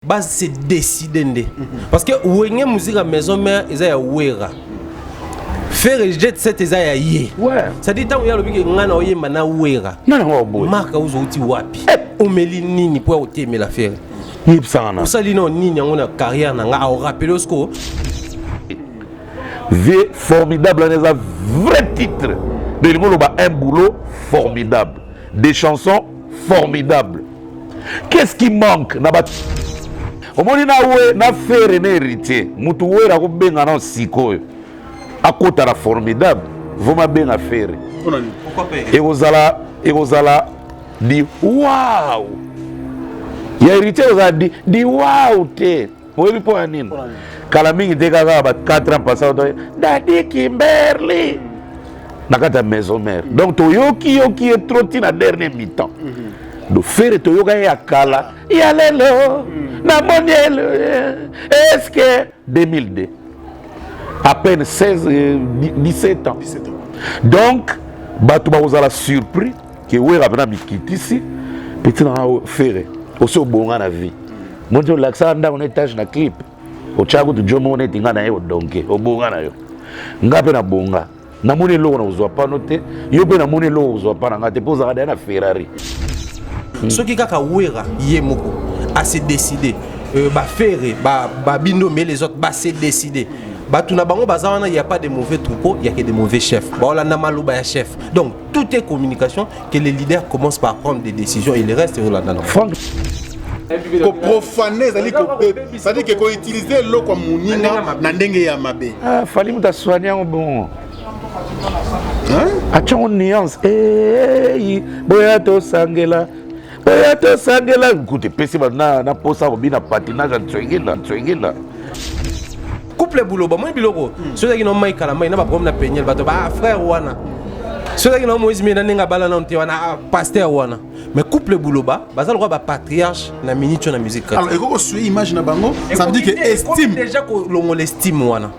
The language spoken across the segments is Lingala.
base c'est décider parce que ouenge musique à maison mère ils a wera faire jet set ils a yé ouais ça dit tant ya lobiki ngana oyemba na wera non boy marque uti wapi omeli nini pour oteme la faire yipsana ça li non nini ngona carrière na nga au rappeler ce vie formidable on a vrai titre de l'ingoloba un boulot formidable des chansons formidables. Qu'est-ce qui manque na ba omoni na we na faire na héritier mutu we ra ko benga na siko akota la formidable voma benga faire pourquoi pas et ozala di wow ya héritier ozala di wow te oyebi po anini kala mingi te kaka ba 4 ans passé dadi Kimberly nakata maison mère donc toyoki est trop tina dernier mi-temps do faire toyoka ya kala ya lelo na monielo est-ce que 2002 à peine 17 ans donc batu ba ozala surpris que wera bana mikitisi petit na faire aussi au bonga na vie mon dieu l'accent nda on étage na clip o chago tu jomo on etinga na yo donke o bonga na yo ngape na bonga na moni lo na uzwa pa note yo pe na moni lo uzwa pa na ngate poza ka na Ferrari ce qui kaka wera yé moko à se décider ba faire ba bindo mais les autres ba se décider ba tuna bango bazawana il y a pas de mauvais troupeaux il y a que des mauvais chefs ba la na maluba ya chef donc tout est communication que les leaders commencent par prendre des décisions et le reste est là dans Franck ko profaner c'est-à-dire que ko utiliser l'eau comme muninga na ndenge ya mabe fali muta soigner bon acha on nuance boya to sangela écoute pesi na posa ko bina patinage tswengela couple buloba moi biloko ceux qui n'ont mai kala mai na ba problème na penyel bato ba frère wana ceux qui n'ont moïse mais na nga bala na nte wana pasteur wana mais couple buloba bazal roi ba patriarche na minicho na musique chrétienne alors eko suit image na bango ça veut dire que estime déjà ko longo l'estime wana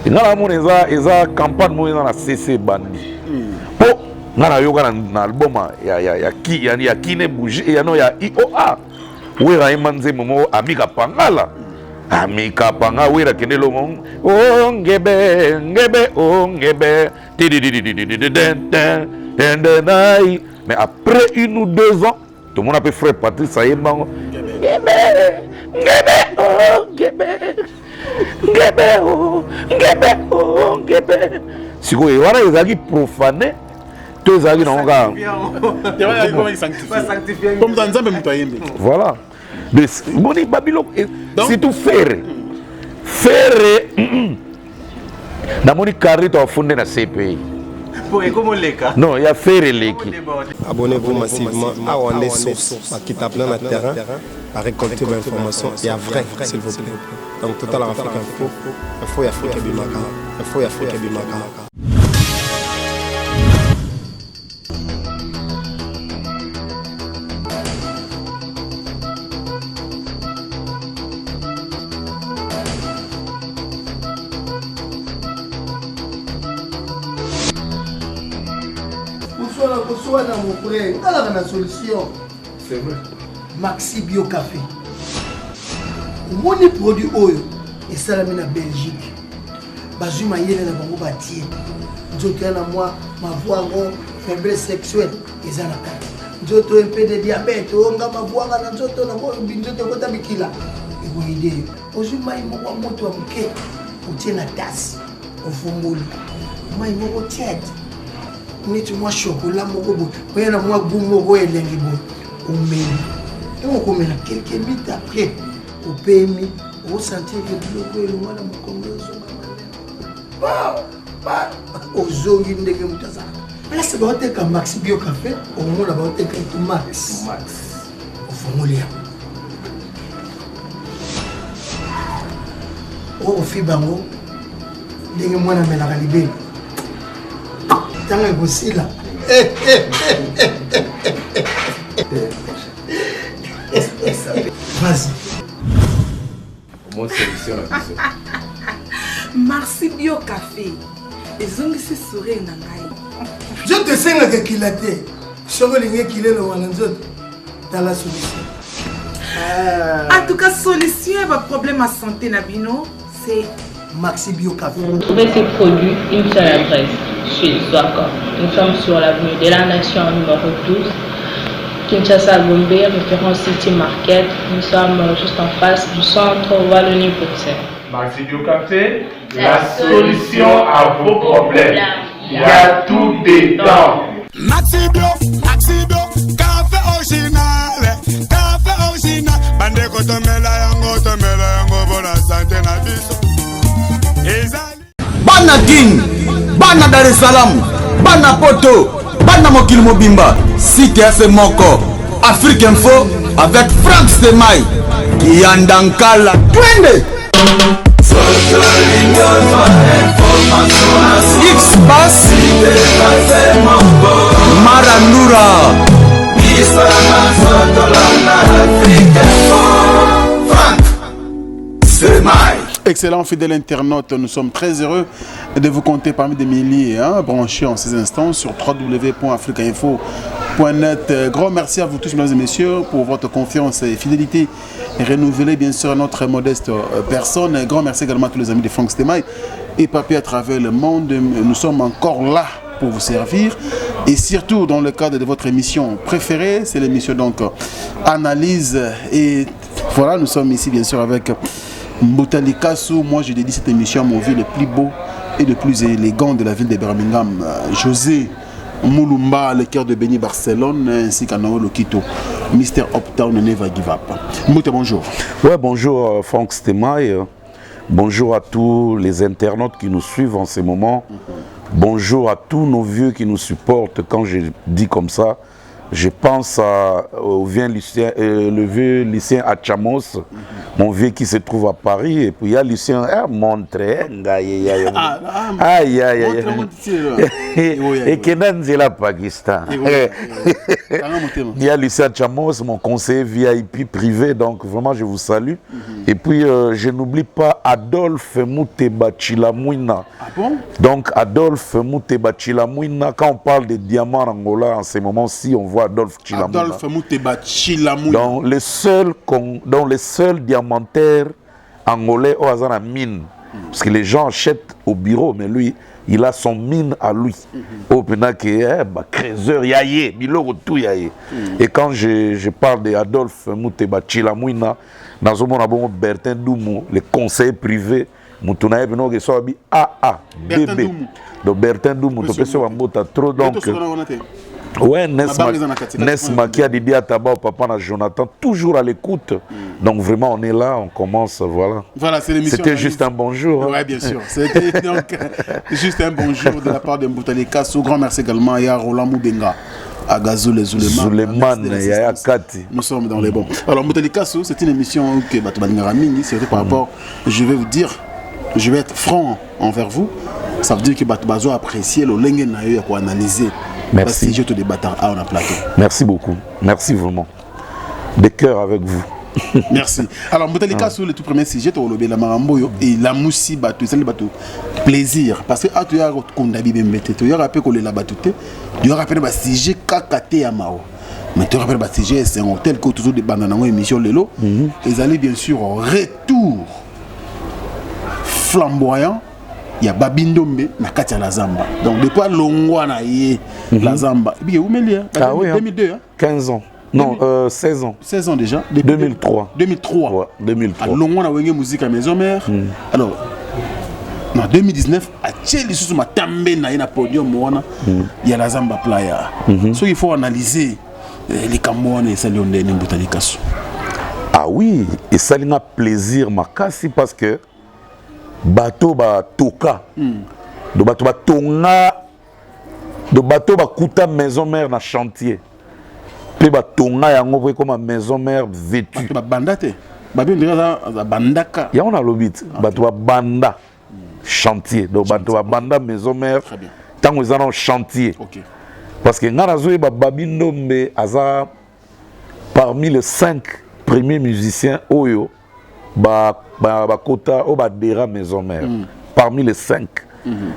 ngala mo eza campagne mo na CC bandi po ngala yoga na album ya kine bougie ya no ya IOA wera imanze momo amika pangala wera kende lo ngebe mais après 1 ou 2 ans tout le monde a fait frère Patrice Ayembango ngebe siko wana ezaki profané to ezaki na nga comme dans nzambe muto ayembe voilà boni babilo c'est tout faire na moni carrito afunde na CPI non, il y a faire l'équipe. Abonnez-vous massivement à Wandé Source, qui tape plein de terrain, à récolter vos informations et à vrai, s'il vous plaît. Donc, Total Afrique Info, il y a Afrique Bimaka. Mon frère, on a la solution. C'est vrai. Maxi Bio Café. Mon produit oyo et ça la mena Belgique. Bazuma yele na bango batie. Nzoto na moi ma voix ron faiblesse sexuelle ezana kati. Nzoto un peu de diabète onga ma voix na nzoto na mo binzoto kota bikila. Ego idée. Ozuma imo moto amuke. Utie na tasse. Ofunguli. Mai mo tiède. Neti mwa chocolat moko bo oyana mwa goût moko elengi bo omeli et on komela quelques minutes après au PMI on sentir que biloko elongwa na mokongo ezonga malema ozongi ndenge mutazana place baoteka Maxi Bio Café omona baoteka itu max ofungoli ya ofi bango ndenge mwana melaka libeli tanga gosila vas-y Mon solution la question. Maxi Bio Café ezongisi sourire na ngai je te senga que kilate soko linge kilelo wana nzoto tala solution En tout cas, solution à problème à santé Nabino, c'est Maxi Bio Café. Vous trouvez ces produits, une seule adresse, chez Swacom. Nous sommes sur l'avenue de la Nation numéro 12, Kinshasa Gombe, référence City Market. Nous sommes juste en face du centre Wallonie-Bruxelles. Maxi Bio Café, la solution à vos problèmes. Il y a tout dedans. Maxi Bio, café original, bande kotomela yango pour la santé na biso. Bana King, Bana Dar es Salaam, Bana Poto, Bana Mokil Mobimba, Site FM Moko, Afrique Info avec Frank Stemai, Yandankala, Twende. X-Bass, Maranura, Frank Stemai. Excellent fidèle internaute, nous sommes très heureux de vous compter parmi des milliers branchés en ces instants sur www.africainfo.net. Grand merci à vous tous, mesdames et messieurs, pour votre confiance et fidélité renouvelée, bien sûr, à notre modeste personne. Grand merci également à tous les amis de Frank Stemai et Papier à travers le monde. Nous sommes encore là pour vous servir et surtout dans le cadre de votre émission préférée, c'est l'émission donc Analyse. Et voilà, nous sommes ici bien sûr avec Mbutali Kassou. Moi je dédie cette émission à mon vieux le plus beau et le plus élégant de la ville de Birmingham, José Moulumba, le cœur de Béni Barcelone, ainsi qu'à Noël Okito, Mr. Uptown Never Give Up. Mbouta, bonjour. Ouais, bonjour Frank Stemai. Bonjour à tous les internautes qui nous suivent en ce moment. Bonjour à tous nos vieux qui nous supportent. Quand je dis comme ça, je pense au vieux lycéen, le vieux lycéen à Chamos, mon vieux qui se trouve à Paris. Et puis il y a Lucien Montré. Et Kenan Zela Pakistan. Il y a Lucien Chamos, mon conseiller VIP privé. Donc vraiment, je vous salue. Et puis je n'oublie pas Adolphe Mouteba Chilamouina. Ah bon? Donc Adolphe Mouteba Chilamouina, quand on parle de diamants en Angola en ces moments-ci, on voit Adolphe Chilamouina. Adolphe Mouteba Chilamouina. Donc les seuls diamantaires angolais au hasard à mine. Parce que les gens achètent au bureau, mais lui, il a son mine à lui. Au Pénaké, Crézeur, Yaye, Biloro, tout Yaye. Et quand je parle d'Adolphe Mouteba Chilamouina, dans ce moment, Bertin Doumou, le conseiller privé, Moutouna Beno, qui soit bébé. Donc Bertin Doumou, tu peux se faire trop. Donc, ouais, Nesma qui a dédié à Tabac, papa, à Jonathan, toujours à l'écoute. Donc vraiment, on est là, on commence, voilà. Voilà, c'est l'émission. C'était juste un bonjour. Oui, bien sûr. C'était donc juste un bonjour de la part de Mbutali Kassou. Grand merci également à Roland Moubenga, à Gazou les Zuleman, et à Kati. Nous sommes dans les bons. Alors, Mbutali Kassou, c'est une émission que Batoubangaramini, c'est par rapport, je vais vous dire, je vais être franc envers vous. Ça veut dire que Batoubazo a apprécié le lingue naïe pour analyser. Merci. Je te débattre à on a plaqué. Merci beaucoup. Merci vraiment. De cœur avec vous. Merci. Alors, Mbutali Kassou, le tout premier sujet, tu as le la maramboyo et la moussi bateau, c'est le bateau. Plaisir. Parce que tu as kondabi bembete, tu as rappelé que la bateau, tu as rappelé le sujet kakate à Mao. Mais tu as rappelé le sujet, c'est un hôtel que toujours des bandes dans l'émission Lelo. Ils allaient bien sûr au retour flamboyant. Il y a Babindombe na Katia la Zamba. Donc depuis Longwa na yé la Zamba. Et puis où Mélia? Ah oui, 2002 hein? 15 ans. Non, 16 ans. 16 ans déjà. 2003. 2003. Ouais, 2003. Alors Longwa na wenge musique à maison mère. Alors en 2019 à Tcheli sous ma tambe na yé na podium wana. Il y a la Zamba Playa. So il faut analyser les Camerounais et Salion de Mbutali Kassou. Ah oui, et ça a plaisir makasi parce que bateau ba toka do bateau ba tonga do bateau ba kuta maison mère na chantier pe ba tonga yango comme maison mère vêtue ba bandate ba bien déjà bandaka ya on a l'obit bateau ba banda chantier do bateau ba banda maison mère tant ils en chantier parce que ngana zoé ba Babindombe aza parmi les 5 premiers musiciens oyo Kota au Badera maison mère. Parmi les 5.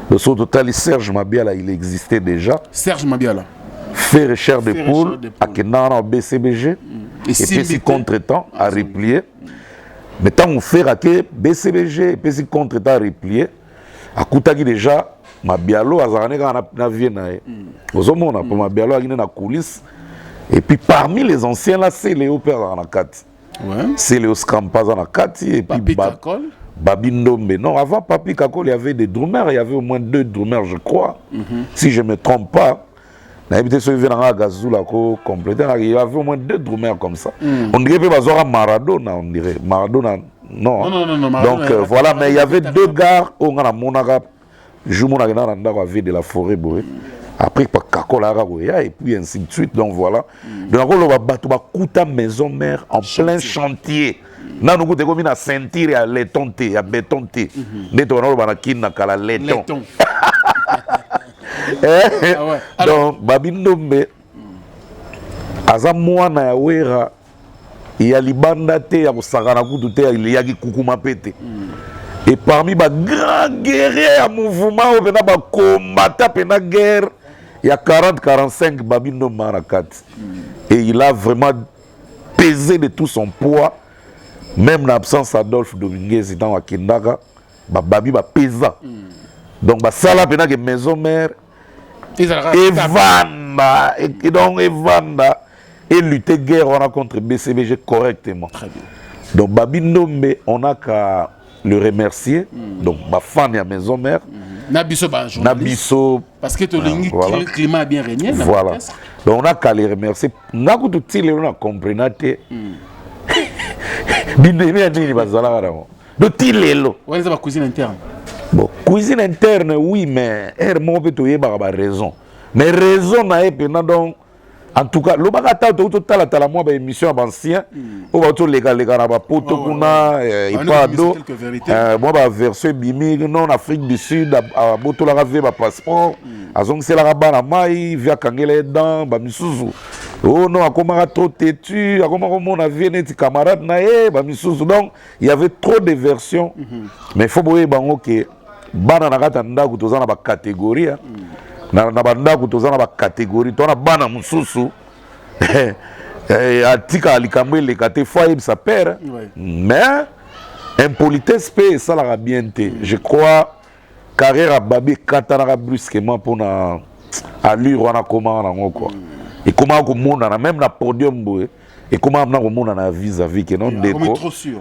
De ce total, Serge Mabiala, il existait déjà. Serge Mabiala. faire chair de poule à Kenana au BCBG et puis si contre-temps à replier. Mais tant on fait à BCBG et puis si contre-temps à replier, à Koutagi déjà, ma bialo a zané na Vienne. Aux hommes, on a pour ma bialo a na coulisse. Et puis parmi les anciens là, c'est Léo Père dans la 4. C'est Léo Scampas dans la 4 et puis Babi Ndombe. Non, avant Papi Kakol, il y avait des drummers, il y avait au moins 2 drummers, je crois. Si je ne me trompe pas. Il y avait au moins 2 drummers comme ça. On dirait que Maradona, on dirait. Maradona, non. Donc voilà, mais il y avait 2 gars au Monaga. Je avait de la forêt. Après, et puis ainsi de suite. Donc voilà. Donc on va battre la maison mère en plein chantier. Nous avons comme une ceinture à laiton, à béton. Nous avons un laiton. Donc, Babi Ndombe, Azamoana ya wera, il y a libanda te, ya kusakana kutu te, il y a kukuma pete. Et parmi les grands guerriers à mouvement, il y a des combattants dans la guerre, il y a 40-45 Babi Ndombe à 4. Et il a vraiment pesé de tout son poids, même en l'absence d'Adolphe Dominguez dans la Kindaga, Babi va peser. Donc, ça là, il y a une maison mère. Evanda, et donc Evanda, et lutter guerre on a contre BCBG correctement. Très bien. Donc Babi Ndombe, on a qu'à le remercier. Donc ma fan et maison mère. Nabiso. Parce que le climat a bien régné. Voilà. Donc on a qu'à les remercier. On a tout il on a compris naté. Bindé ni bazala donc il est là. Ouais, c'est ma cuisine interne. Bon, cuisine interne, oui, mais elle m'a raison. Mais raison n'a pas donc. En tout cas, le bagata total à la moi émission ancien, on va tout légal na ba poto kuna et pas d'eau. Moi ba version bimi non Afrique du Sud à boto la rave ba passeport, azong c'est la rabana mai via kangele dans ba misuzu. Oh non, comment trop têtu, comment on a vu des camarades na ba misuzu. Donc, il y avait trop de versions. Mais il faut boyer bango que bana na kata ndaku tozana ba catégorie. Na banda kutozana ba catégorie tona bana mususu atika alikamwe le kate foyer sa père mais impolitesse pe ça la bien té je crois carrière à Babi katana brusquement pour na allure wana comment na quoi et comment ko mona na même na podium boy et comment na ko mona na vis-à-vis que non déco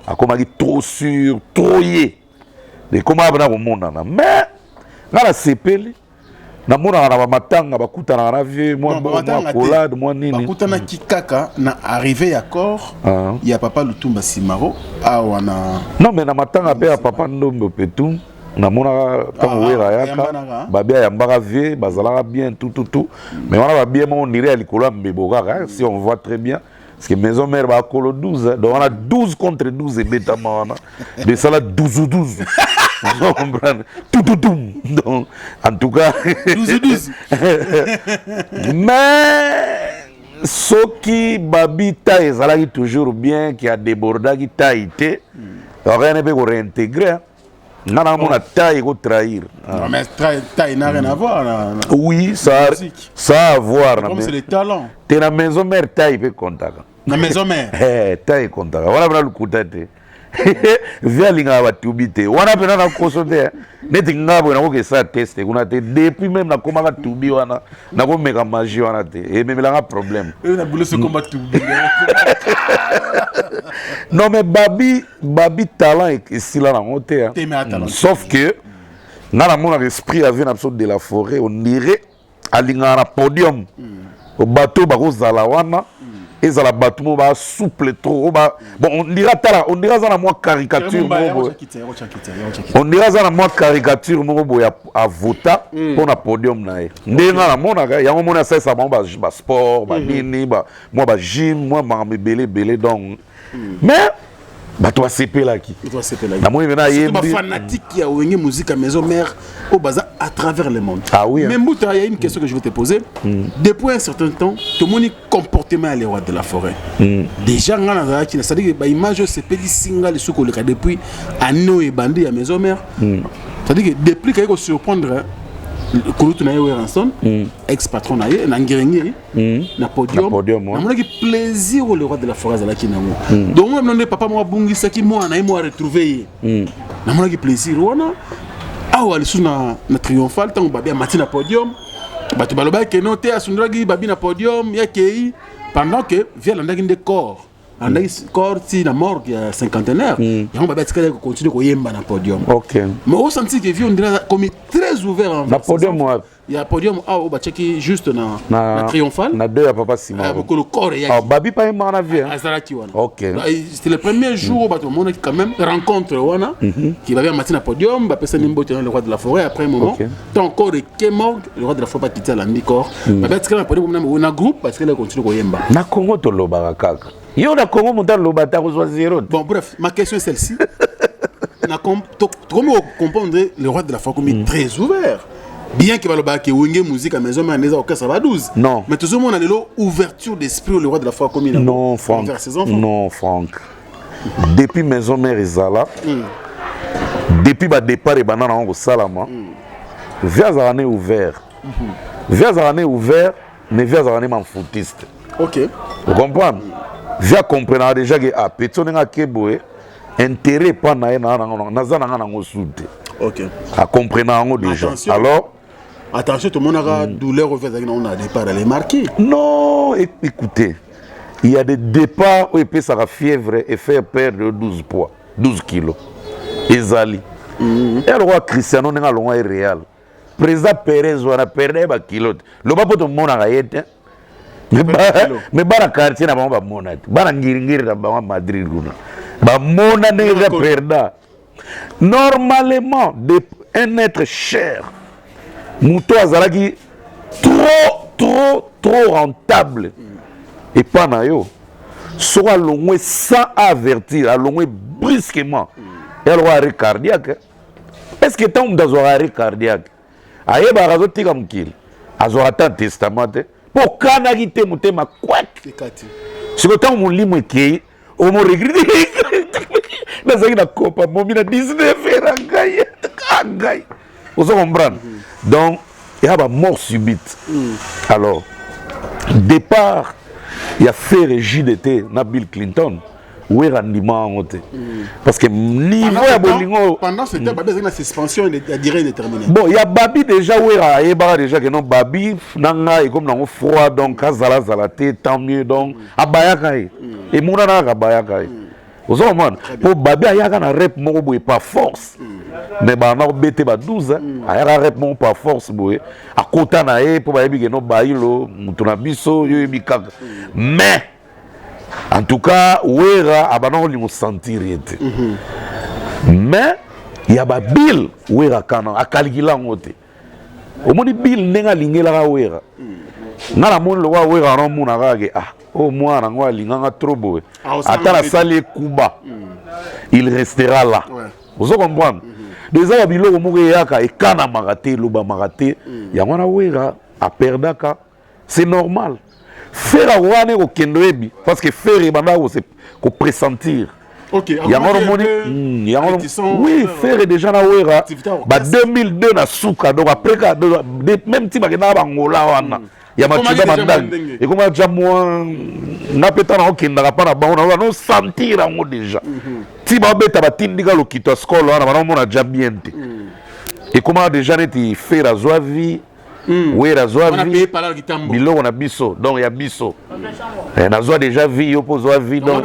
a comment trop sûr trop yé et comment na ko mona na mais na la sepeli na mona na matanga bakutana na vie moi collade moi nini bakutana kikaka na arrivé à corps il y a papa Lutumba Simaro wana non mais na matanga pe ya papa Ndombe Petum na mona tango wera yaka babia ya mbaka vie bazala bien tout mais wana babia mon dirait à likolo mbeboka si on voit très bien parce que maison mère ba kolo 12 donc on a 12 contre 12 et bêta mana de ça là 12 vous comprenez tout donc en tout cas 12 mais ce qui babita ezalaki toujours bien qui a débordé qui taïté rien ne peut réintégrer nana mona taille ko trahir non mais taille n'a rien à voir oui ça a à voir comme c'est le talent t'es la maison mère taille peut compter la maison mère taille compter voilà le kutate via linga batubite wana pena na kosote neti ngabo na ko sa test kuna te depuis même na komaka tubi wana na ko meka magie wana te et même la problème na boule ce combat tubi non mais babi talent et sila na moté sauf que na mon esprit avait une absurde de la forêt on dirait alinga na podium au bateau ba ko zala wana et ça la bateau va souple trop bon on dira ça na moi caricature on dira ça na moi caricature mo à voter pour na podium na e ndenga na mona ya mo na ça ba sport ba nini ba moi ba gym moi ma belé donc mais bah toi CP là qui na moi maintenant il est fanatique qui a oué musique à maison mère au bazar à travers le monde mais Mouta il y a une question que je vais te poser depuis un certain temps tout le monde comportement les rois de la forêt déjà ngana qui c'est-à-dire bah image CP di single sous le cas depuis anno et bandé à maison mère c'est-à-dire que depuis qu'il faut surprendre Kolutu na Wera Ranson, ex-patron na ye, na Ngirengiri, na podium. Na mon plaisir le roi de la forêt à la Kinamo. Donc moi mon papa moi bungi saki moi na moi retrouver. Na mon plaisir wana. Ah ouais, les na triomphal tant babi matin na podium. Batu baloba ke noté asundragi babi na podium ya kei pendant que vient l'andagi de corps. Andagi corps si la morgue il y a cinquantenaire. Ya babi tikala ko continuer ko yemba na podium. OK. Mais au senti que vieux on dirait comme très ouvert en na podium moi. Il y a podium ah au bacheki juste na triomphal. Na deux à papa Simon. Le corps ya. Ah babi pas un avis. Azaraki wana. OK. C'était le premier jour où on a quand même rencontre wana qui va bien matin na podium, ba pesa nimbo le roi de la forêt après un moment. Tant corps est mort, le roi de la forêt pas quitter la corps. Ba tikala na podium na groupe parce que là continue ko yemba. Na Congo to loba kaka. Yo na Congo monta loba ta ko zéro. Bon bref, ma question est celle-ci. Comment comprendre le roi de la forêt comme très ouvert? Bien que Baloba qui wenge musique à maison mais au cas ça va 12. Non. Mais tout le monde a l'ouverture d'esprit le roi de la foi comme il a. Non Franck. Non Franck. Depuis maison mère Ezala. Depuis ba départ et banana en salama. Vers année ouvert. Vers année ouvert mais vers année man footiste. OK. Vous comprenez? Vers comprendre déjà que a petona keboé intérêt pas na na zana na ngosuté. OK. À comprendre déjà. Attention. Alors attention, tout le monde a douleur au fait qu'on a départ, elle est marquée. Non, écoutez, il y a des départs où il peut faire fièvre et faire perdre 12 poids, 12 kilos. Ezali. Et le roi Cristiano n'est pas loin réel. Président Pérez, on a perdu des kilos. Le bas pour tout le monde a été. Mais dans le quartier, on a pas monnaie. Dans le Ngiri, on a Madrid. Ba monnaie n'est pas perdue. Normalement, un être cher. Mouto azalaki trop rentable et pas na yo soit longwe sans avertir à longwe brusquement et alors arrêt cardiaque est-ce que tant d'avoir arrêt cardiaque aye ba razo tika mukili azora ta testament pour kana kite mutema kwak si ko tant mulimo ke o mo regret na zaki na kopa mo mina 19 era ngai vous comprenez. Donc, il y a une mort subite. Alors, départ, il y a fait JDT na Bill Clinton. Où est rendement en haute? Parce que niveau à Bolingo. Pendant ce temps, Babi a une suspension à durée indéterminée. Bon, il y a Babi déjà où est déjà que non Babi nanga et comme dans froid donc azala zalaté tant mieux donc abayakai et mouna na abayakai. Vous comprenez? Pour Babi il y a un rep moko pas force. Mais bah on a bêté bah 12 aya répond par force boy à côté na e pour ba que no bailo mutuna biso yo bikaka mais en tout cas wera abana li mo sentir yete mais il y a ba bill wera kana akalgila ngote o moni bill nenga lingela ka wera ngala mon lo wa wera no muna ka ke ah o mwana ngwa linganga trop boy ata la salle kuba il restera là vous comprenez. Déjà ya biloko moko yaka ekana magaté loba magaté yango na wera a perdaka c'est normal faire wane ko kendoebi parce que faire banda ko pressentir. OK, yango moni yango oui faire déjà na wera ba 2002 na suka donc après ka même ti ba na bangola wana ya matuda mandang et comme déjà moi na peta na okenda pa na bango na no sentir yango déjà ti ba beta ba tindika lokito skolo wana ba mona déjà bien te et comment déjà neti faire la joie vie oui la joie vie bilo na biso donc ya biso et na joie déjà vie yo po joie vie donc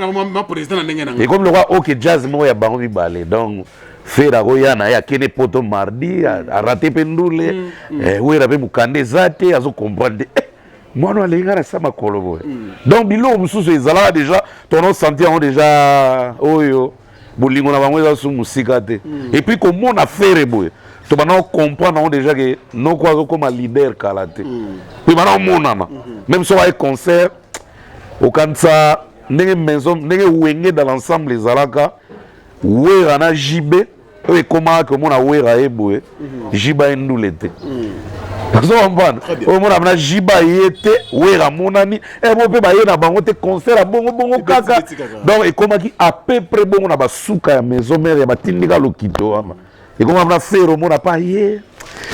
et comme le roi OK jazz mo ya bango bibale donc faire la royana ya kene poto mardi a raté pendule oui la be mukande zate azo comprendre moi non les gars ça ma kolobo donc bilo mususu ezala déjà ton sentir déjà oyo bolingo na bango za su musika te et puis comment on a fait boy to bana comprendre déjà que non quoi comme leader kalaté puis bana monana même si on va concert au kansa ndenge maison ndenge wenge dans l'ensemble les alaka wera na jibe et comment que mon a wera eboe jiba ndulete so on o mona na jiba yete wera monani e mo pe ba yena bango te concert bongo kaka donc et comment qui à peu près bongo na basuka ya maison mère ya batindika lokito ama Et comment on a fait, au monde n'a pas hier.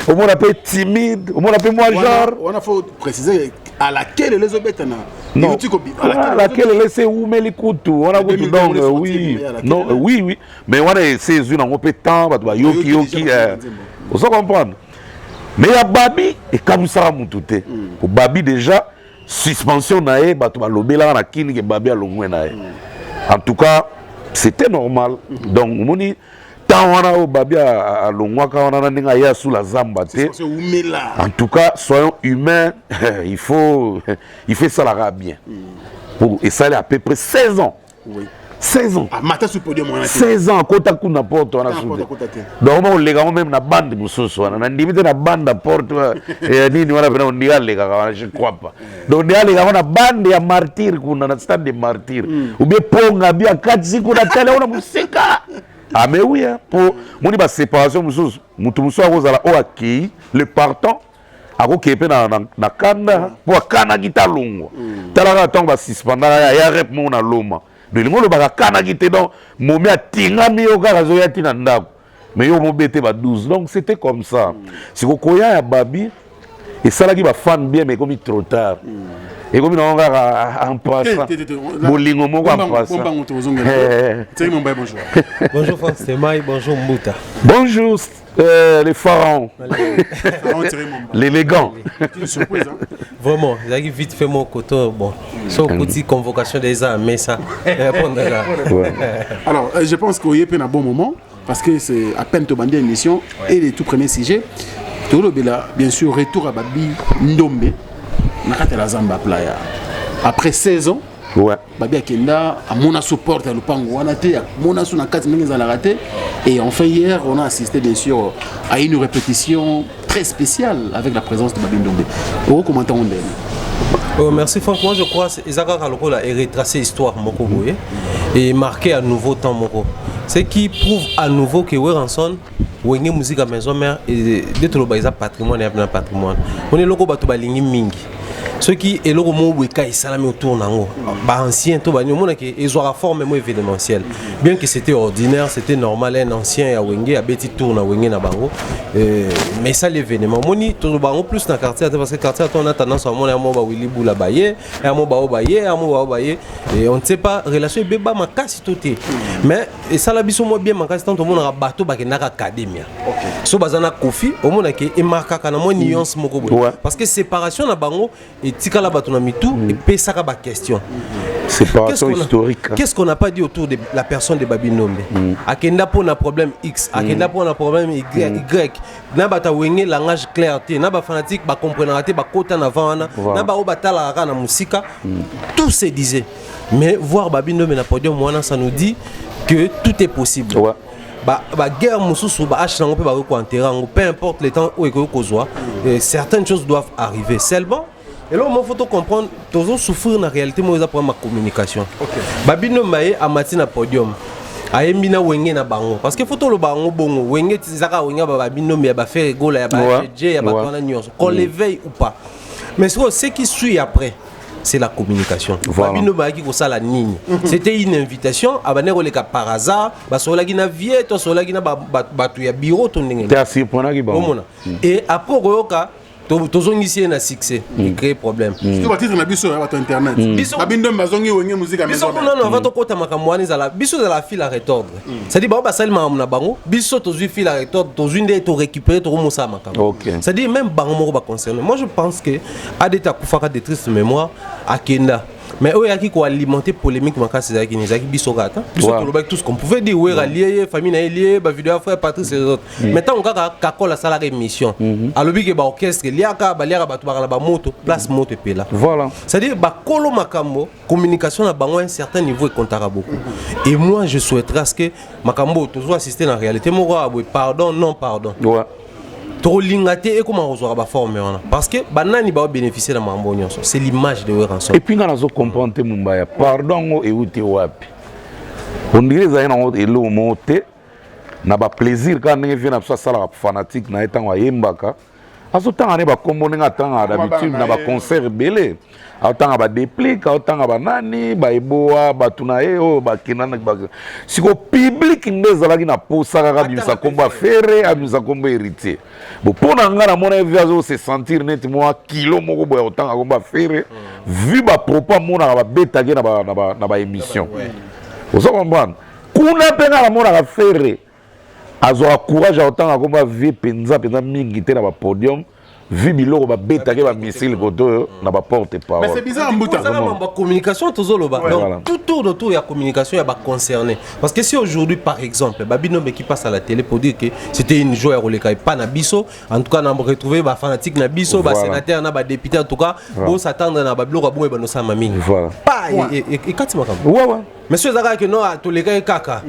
Au monde n'a pas timide. Au monde n'a pas moi genre. On a faut préciser à laquelle les obètes non, à laquelle laissez où mais les couteaux. On a beaucoup donc oui. Non, oui. Mais on a essayé une en temps, bah yoki. Vous comprenez? Mais il y a Babi et comme ça moutoute. Pour Babi déjà suspension nae, bah tu vas l'obéla na kini que Babi a l'ongwe nae. En tout cas, c'était normal. Donc on dit tant on a au Babi à l'ongwa quand on a n'inga ya sous la zambate. En tout cas, soyons humains. il faut ça la bien. Et ça à peu près 16 ans. Oui. 16 ans. 16 ans, kota kuna porte wana sude. Donc on les gars même na bande musoso wana. Na ndimite na bande porte nini wana pena ndia les gars je crois pas. Donc ndia les gars na bande ya martyr kuna na stade de martyr. Ou bien ponga bien 4 siku na tele ona musika. Ah mais oui pour moni ba séparation musoso. Mutu muso akozala o aki le partant akokepe na kanda pour kana kitalungwa. Talaka tonga ba suspendara ya rep mo na loma. De l'ingolo baka kana qui était donc momi a tingami yo kaka zo ya tina ndako mais yo mobete ba 12 donc c'était comme ça si kokoya ya Babi et ça là qui va fan bien mais comme il trop tard et comme on va en passant bolingo moko en passant bonjour Franck Stemai, bonjour Mbuta, bonjour les pharaons, l'élégant. Vraiment, j'ai vite fait mon coton. Bon, sauf petite convocation des armes, mais ça. Alors, je pense qu'il y a un bon moment parce que c'est à peine de bander l'émission et les tout premiers sujets. Bien sûr, retour à Babi Ndombe, la Zamba Playa. Après 16 ans. Ouais. Babi Akenda a mon support à l'Upango, on a été mon na 4 minutes à la raté. Et enfin hier, on a assisté bien sûr à une répétition très spéciale avec la présence de Babi Ndombe. Comment on merci Franck, moi je crois que Isaka Kaloko a retracé l'histoire et marqué à nouveau temps Moko. Ce qui prouve à nouveau que Weranson, Wenge musique à maison mère et de tout le patrimoine et un patrimoine. On est loco bato balingi mingi. Ce qui est le mot weka et salami autour nango ba ancien to ba ni mona ke ezora forme mo événementiel bien que c'était ordinaire, c'était normal, un ancien ya Wenge a beti tour na Wenge na bango mais ça l'événement moni to bango plus na quartier parce que quartier on a tendance à mona mo ba Willy Boula baye et mo ba obaye et mo ba obaye et on ne sait pas relation beba makasi toté mais et ça la biso mo bien makasi tant to mona bato ba ke na academia so bazana kofi o mona ke e marka kana mo nuance moko parce que séparation na bango et tikala batuna mitou et pesaka ba question. Séparation historique. Qu'est-ce qu'on n'a pas dit autour de la personne de Babi Ndombe? Akenda pour un problème X, akenda pour un problème Y. Na bata wenge langage clarté, na ba fanatique ba comprendre ba kota na vana, na ba obatala na musika. Tout se disait. Mais voir Babi Ndombe na podium moi ça nous dit que tout est possible. Ouais. Ba guerre mususu ba H nango pe ba ko enterrer, peu importe le temps où eko kozwa, certaines choses doivent arriver. Seulement et là, il faut comprendre, toujours souffrir en réalité, moi, pour ma communication. Babi Ndombe a matin à podium. A embina Wenge na bango. Parce que photo le bango bongo. Wenge tizaka Wenge Babi Ndombe ba faire gola ya ba DJ ya ba tona nyonso. Qu'on l'éveille ou pas. Mais ce qui suit après, c'est la communication. Babi Ndombe qui ko sala nini. C'était une invitation à baner le par hasard, ba sola ki na vie, to sola ki na batu ya bureau to ndenge. T'as surprenant ki ba. Et après Royoka tous ici un succès, il crée problème. Tu vas dire na biso ya bato internet. Babi Ndombe bazongi Wenge musique à maison. Non, va to kota makamwani za la biso de la file à retordre. Ça dit ba seulement na bango, biso to zui file à retordre, to zui ndé to récupérer to mosa makamwa. Ça dit même bango moko ba concerné. Moi je pense que Adeta Kufaka de triste mémoire à Kenda. Mais eux qui ont alimenté polémique makasi za ki nizaki biso gata. Biso to lobaki tout ce qu'on pouvait dire ouais allié famille na lié ba vidéo frère Patrice et les autres. Maintenant on ka kola sala émission. Alobi ke ba orchestre liaka ba liaka ba to ba moto place moto pe là. Voilà. C'est-à-dire ba kolo makambo communication na bango à un certain niveau et comptera beaucoup. Et moi je souhaiterais que makambo toujours assister dans la réalité mo pardon non pardon. Ouais. Trop lingaté et comment on va former parce que banani va bénéficier de mambo nyonso c'est l'image de Weranson et puis quand on comprend Mumbaya pardon et outé wapi on dirait ça na elo monté na ba plaisir quand on vient na ça la fanatique na etant wa yembaka azotanga ne bakombo ndenge atanga d'habitude na baconcert ebele aotanga badeplique aotanga banani baeboa bato na ye oyo bakendana siko public nde ezalaki na posa kaka abimisa kombo afere abimisa kombo héritier bo mpo na ngai namona evi azose sentir neti mwa kilo moko boya kotanga kombo afere vu bapropos amonaka babetaki na baémission oza comprendre kuna mpe ngai namonaka fere azwaka courage akotanga kombo avie mpenza mingi te na bapodium vu biloko babetaki bamissile kote oyo na baporte parole. Mais c'est bizarre Mbouta. La communication tozoloba. Donc tout autour il y a communication, il y a concerné. Parce que si aujourd'hui par exemple Babino qui passe à la télé pour dire que c'était une joie roleka pas na biso, en tout cas on a retrouvé ba fanatique na biso, ba sénateur na ba député en tout cas, bon s'attendre na ba biloko bo ba no sama mingi. Voilà. Pas et katima kam. Ouais ouais. Monsieur Zaka que non to les gars kaka.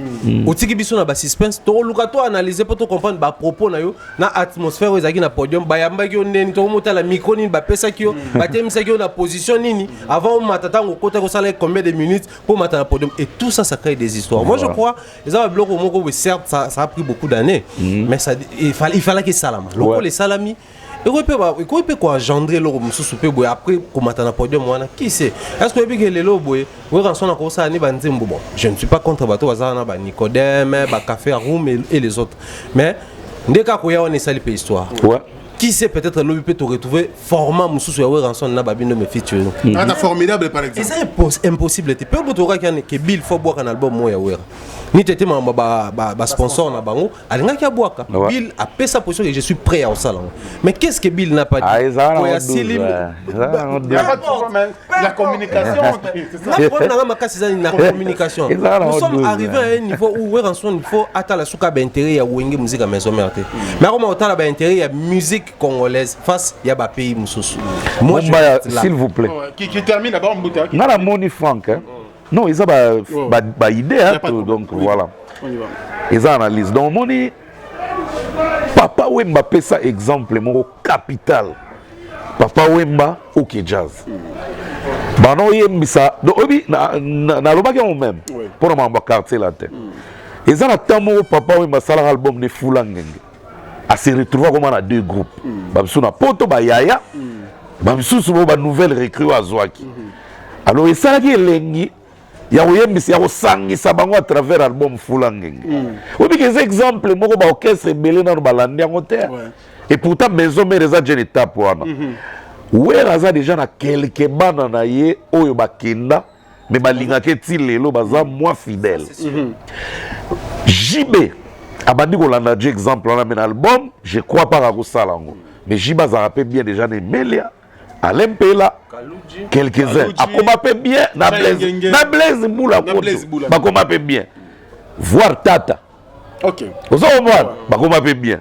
Otiki biso na ba suspense, to luka to analyser pour to comprendre ba propos na yo na atmosphère ezaki na podium ba yamba ki neni to mota la micro ni ba pesa ki yo ba temisa ki yo na position nini avant matata ngokota ko sala combien de minutes pour matata na podium et tout ça crée des histoires. Moi je crois les a bloqué au moko certes ça a pris beaucoup d'années mais ça il fallait que salama. Loko les salami et quoi peut quoi engendrer le mususu pe boy après comment na podium wana qui sait est-ce que bien les loboy ouais quand on a commencé à ni banzembo bon je ne suis pas contre bato bazana ba Nicodème ba café room et les autres mais ndeka ko ya on sali pe histoire ouais qui sait peut-être l'objet peut te retrouver format mususu ya ouais ranson na babino me feature ah formidable par exemple et c'est impossible te peut botoka que Bill faut boire un album moi ya ouais ni tete ba sponsor na bango alinga ki aboaka Bill a fait sa position et je suis prêt à au salon mais qu'est-ce que Bill n'a pas dit la communication la communication nous sommes arrivés à un niveau où ouais ranson il faut atala suka ba intérêt ya wenge musique à maison mère mais comment otala ba intérêt ya musique congolaise face ya ba pays mususu moi s'il vous plaît qui termine d'abord Mbouta na la Moni Frank hein non ils ont ba idée hein donc voilà ils ont analyse donc Moni Papa Wemba pesa exemple mon capital Papa Wemba OK jazz bano yembisa donc obi na lobaki on même pour ma quartier la tête ils ont attendre Papa Wemba sala album de Fulangenge à se retrouver comme on deux groupes bamsu na poto ba yaya bamsu subo ba nouvelle recrue azwaki alors ça qui elengi ya oyembisi ya kosangisa bango à travers album Fulangenge obi que exemple moko ba orchestre belé na balandi yango te et pourtant maison mère eza jeune étape wana ouais raza déjà na quelques bana na ye oyo bakenda mais balingaka ti lelo baza moins fidèle JB abandi kolanda Dieu exemple on a un album je crois pas à ça là mais JB ça rappelle bien déjà les Melia Alain Pela quelques-uns a comment bien na Blaise Boula ba comment bien voir Tata OK vous allez voir ba comment bien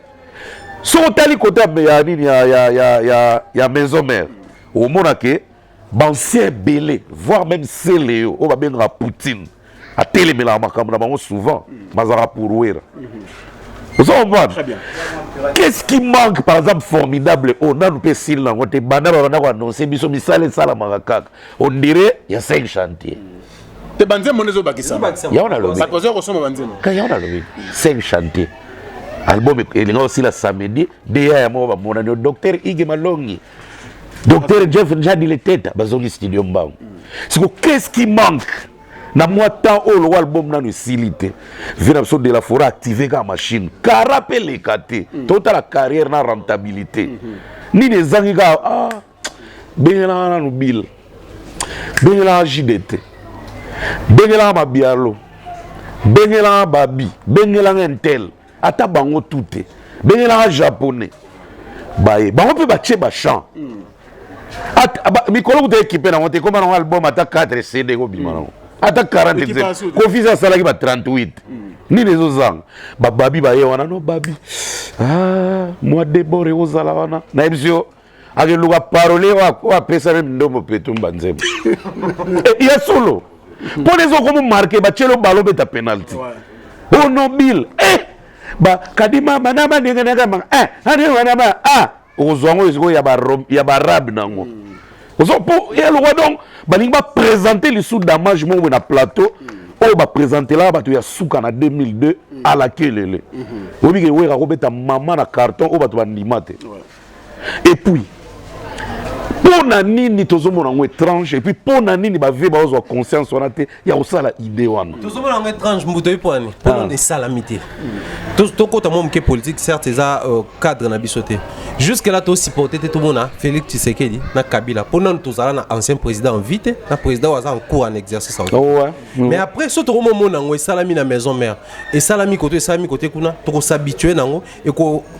son tali côté ya nini ya maison mère au monde que bancien belé voire même Céléo on va bien la Poutine à télémela makambo na bango souvent mazara pour wera vous allez voir qu'est-ce qui manque par exemple formidable on a nous peut s'il là on te banda ba ko annoncer biso misale sala makaka on dirait il y a 5 chantiers te banze monezo bakisa ya on a le ça cause ko soma banze quand ya on a le 5 chantiers album il y a aussi la samedi déjà ya mo ba mona no docteur Ige Malongi docteur Jeff Njadi le tête bazongi studio mbao c'est qu'est-ce qui manque na moi temps au le album na no silité vient absolument de la forêt activer la machine carapé les katé toute la carrière na rentabilité ni des zangiga ah bengela na no bill bengela JDT bengela mabialo bengela babi bengela intel ata bango touté bengela japonais bae bango pe ba tche ba chant mikolo ku te équipé na monter comme un album ata 4 CD ko bimana ata 40 exemples confisa sala ki ba 38 ni les ozang ba babi ba ye wana no babi ah moi débore ozala wana na ebisio ake luka parole wa pesa même ndombo petumba nzembo ya solo pour les autres comme marqué ba chelo balo beta penalty oh no bill ba kadima banaba ndengena ma ani wana ba ozongo eziko ya ba rab nango ozo po ya lo donc balingi ba présenter les sous damage mo na plateau o ba présenter là ba to ya suka na 2002 à la kelele obi ke wera ko beta mama na carton o ba to bandimate Et puis pona nini tozomona ngo étrange et puis pona nini bave bazwa conscience wana te ya osala idée wana tozomona ngo étrange mbuto iponi pona ne salamité tokota mo mke politique certes eza cadre na bisoté jusque là to supporter te tomona Félix Tshisekedi na Kabila pona tozala na ancien président invité na président waza en cours en exercice mais après so to mona ngo salami na maison mère et salami côté kuna to s'habituer nango et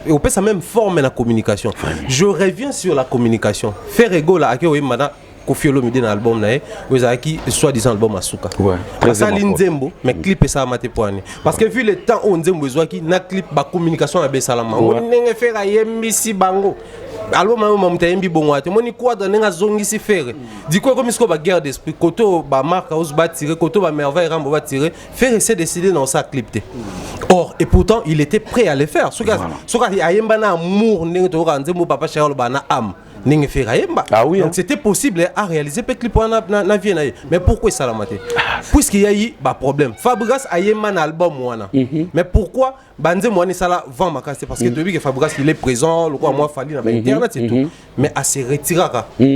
on peut ça même forme na communication. Je reviens sur la communication. Faire ego là ake oyemana Koffi Olomide na album nae ozaki soi-disant album Asuka. Ouais. Ça Nzembo mais clip ça maté poani parce que vu le temps on Nzembo ezwaki na clip ba communication na be salama. On nenge faire yembisi bango. Album ma mutayembi bongwate moni quadre nenga zongisi faire. Diko comme isko ba guerre d'esprit koto ba marque os ba tirer koto ba merveille rambo ba tirer faire essayer décider dans sa clip te. Or et pourtant il était prêt à le faire. Soka ayemba na amour nenge to Nzembo papa Charles bana âme. Ah oui, donc c'était possible à réaliser peut clip na vie na. Mais pourquoi ça la maté? Puisqu'il y a eu bah problème. Fabregas a eu un album wana. Mais pourquoi Banze Moine ça la vend ma casse parce que depuis que Fabregas il est présent, le quoi moi fallu dans internet c'est tout. Mais à se retirer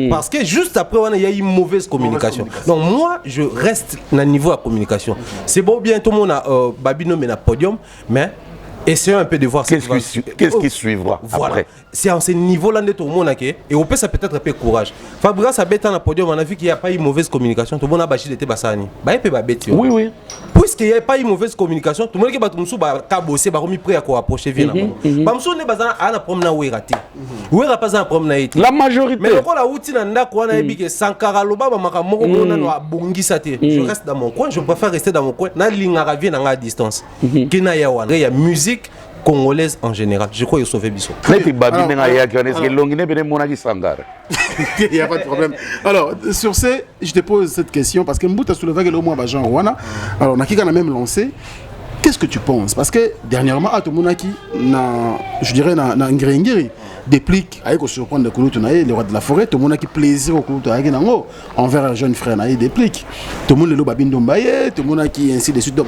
parce que juste après wana il y a eu une mauvaise communication. Donc moi je reste na niveau de communication. C'est beau bien tout le monde a Babino mais na podium mais essayons un peu de voir qu'est-ce qui suivra voilà. Après. C'est en ce niveau-là de tout le monde et on peut ça peut-être un peu courage. Fabregas a bêté dans le podium, on a vu qu'il n'y a pas eu mauvaise communication. Tout le monde a bâché de Bassani. Bah il peut pas bêter. Oui oui. Puisqu'il n'y a pas eu mauvaise communication, tout le monde qui va tout musu ba kabosser ba remis prêt à approcher vient. Ba musu ne bazana ana problème na ouerati. Ouera pas un problème na été. La majorité. Mais quand la outil na ndako wana ebi que Sankara loba ba makamoko na no bongisa te. Je reste dans mon coin, je préfère rester dans mon coin. Na linga vient à distance. Kina ya wana. Il y a musique congolaise en général. Je crois qu'il sauve Bissot. Il n'y a pas de problème. Alors, sur ce, je te pose cette question parce que Mbouta soulevé le mois Bajan Rwanda. Alors, on a même lancé. Qu'est-ce que tu penses? Parce que dernièrement, à Tomonaki, je dirais, na Ngringiri, déplique, avec surprendre le Kouloutou, le roi de la forêt, tout le monde qui plaisir au Kouloutou, envers un jeune frère, il déplique. Tout le monde le babin d'Ombaye, tout le monde qui ainsi de suite.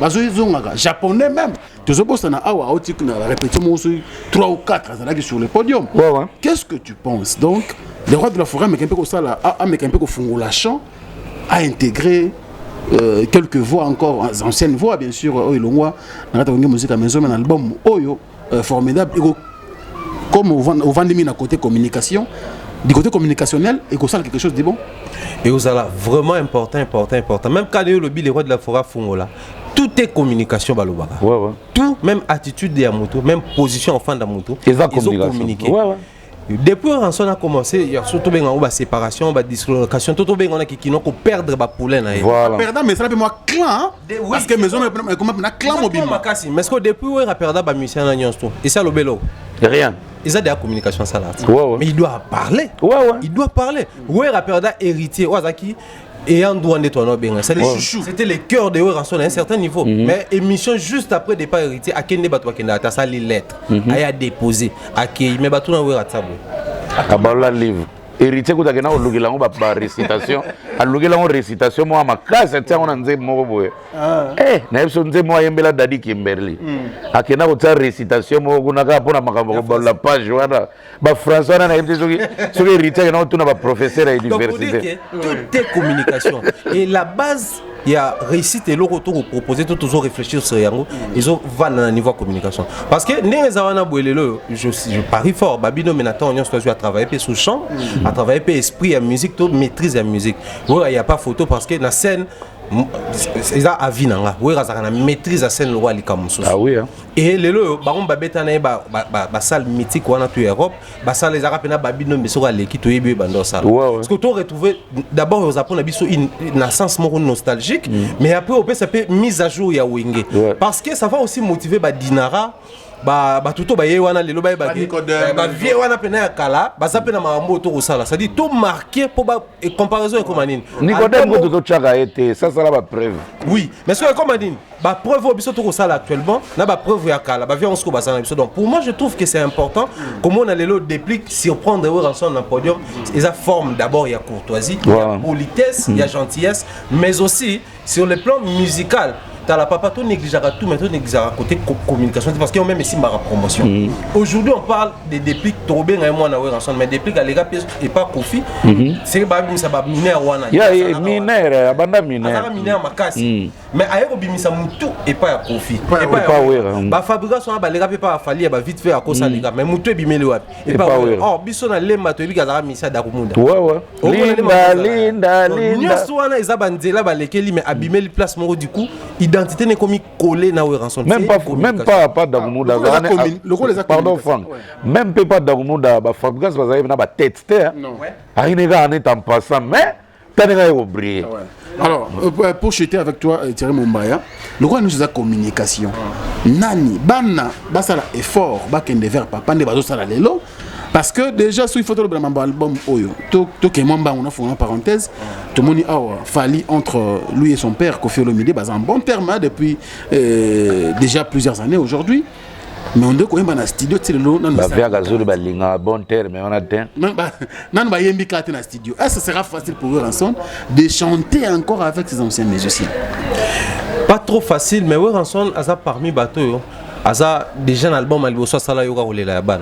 Japonais même. Tout le monde a répété 3 ou 4 sur le podium. Qu'est-ce que tu penses? Donc, le roi de la forêt, mais un peu comme ça, avec un peu comme la chant, a intégré. Quelques voix encore, anciennes voix bien sûr, Oilongwa, musique à maison, un album Oyo, formidable, comme au Vendémine à côté communication, du côté communicationnel, et qu'on sent quelque chose de bon. Et vous allez vraiment important. Même quand le lobby, les rois de la forêt font là, tout est communication, Balobaka. Tout, même attitude de Yamoto, même position en fin d'Amoto, ils ont communiqué. Depuis que a commencé, il y a surtout une séparation, une dislocation, tout le monde qui n'a pas perdre le poulet. Voilà. Perdre, mais ça fait moi clan. Parce que maison, comment on a clan mobile. Mais est-ce que depuis que a perdu le musicien, et ça le bélo rien. Ils ont de la communication salade. Mais il doit parler. Il doit parler. Oui, il a perdu héritier. Et en douane de toi, c'était le cœur de Ranson à un certain niveau. Mais émission juste après départ héritier, à Kende Batwa Kenda, à ça les lettres, à déposer, à qui mais Batuna Wera Tabou. À Bala livre. Héritier, quand on a eu la récitation, à l'ougelan récitation, moi, ma classe, c'est un anze mobo. N'importe quoi, moi, j'aime la Dadi Kimberly. À qui n'a pas récitation, moi, on a pas la page, voilà. Bah, François, on a été sur héritier, on a tout un professeur à l'université. Tout est communication. Et la base, il y a réussite et le retour au proposer, tout toujours réfléchir sur Yango, ils ont van à niveau communication. Parce que je parie fort, Babino Menaton, on a travaillé sur chant, à travailler sur esprit et musique, tout maîtrise la musique. Il n'y a pas photo parce que la scène, c'est ça à vie nanga. Oui, on maîtrise la scène le roi Likamuso. Ah oui. Et le baron babeta na ba salle mythique on a tout Europe, ba salle les arabes na babino mais sur les qui to yebe bando salle. Parce que tu retrouver d'abord au Japon na biso une naissance nostalgique, mais après on peut ça peut mise à jour ya wenge. Parce que ça va aussi motiver ba dinara tout ba yewana lelo ba vie wana pena ya kala ba zapena mambo to sala ça dit tout marqué pour comparaison et comme anine Nicodème ko to tchaka été ça la preuve oui mais ce que comme anine ba preuve au biso to sala actuellement na ba preuve ya kala ba vie on se ko basana biso donc pour moi je trouve que c'est important comme on a lelo déplique surprendre ensemble dans podium ils a forme d'abord il y a courtoisie il y a politesse il y a gentillesse mais aussi sur le plan musical t'as la papa, tu négliges tout, mais tu négliges à côté communication, parce qu'il y a même ici ma promotion. Aujourd'hui, on parle des dépliques, trop bien, moi, mais dépliques, les gars, et pas Kofi, c'est que ça va miner à Wana. Il y a mineur, abanda mineur. Mineur, ma casse. Mais ailleurs, bimisa Moutou et pas à Kofi. Et pas ouais. Bah, fabrication, les gars, pas fallir, bah, vite fait à cause ça, les gars. Mais Moutou est bimé le web. Et pas ouais. Oh, bisson a l'ema, tu as mis ça d'Arumunda. Ouais. Linda. Nyasouana, ils abandonnent là, les Kelly, mais abîmer le placement du coup, identité n'est comme collé na rançon. Même pas d'Arumunda. Pardon, Franck. Même pas d'Arumunda, bah, fabrication, vous avez une tête, non. Aïnega en est en passant, mais t'as déjà oublié. Alors, pour chuter avec toi, Thierry Mumbaya, le roi nous faisait communication. Nani, Bana, Basala effort, Bakende vers Papa, ne Basala Lelo. Parce que déjà, si il faut le album Oyo, tout on a fait une parenthèse, tout le monde a fallu entre lui et son père, Kofi Olomide, un bon terme depuis déjà plusieurs années aujourd'hui. Mais on dit qu'on est dans le studio, tu sais, bon terme, mais on a atteint. Non, studio. Est-ce que ce sera facile pour eux ensemble de chanter encore avec ces anciens musiciens? Pas trop facile, mais eux ensemble, ils ont parmi bateaux, ils ont déjà un album à l'Ibosso Sala Yoga ou les Laban.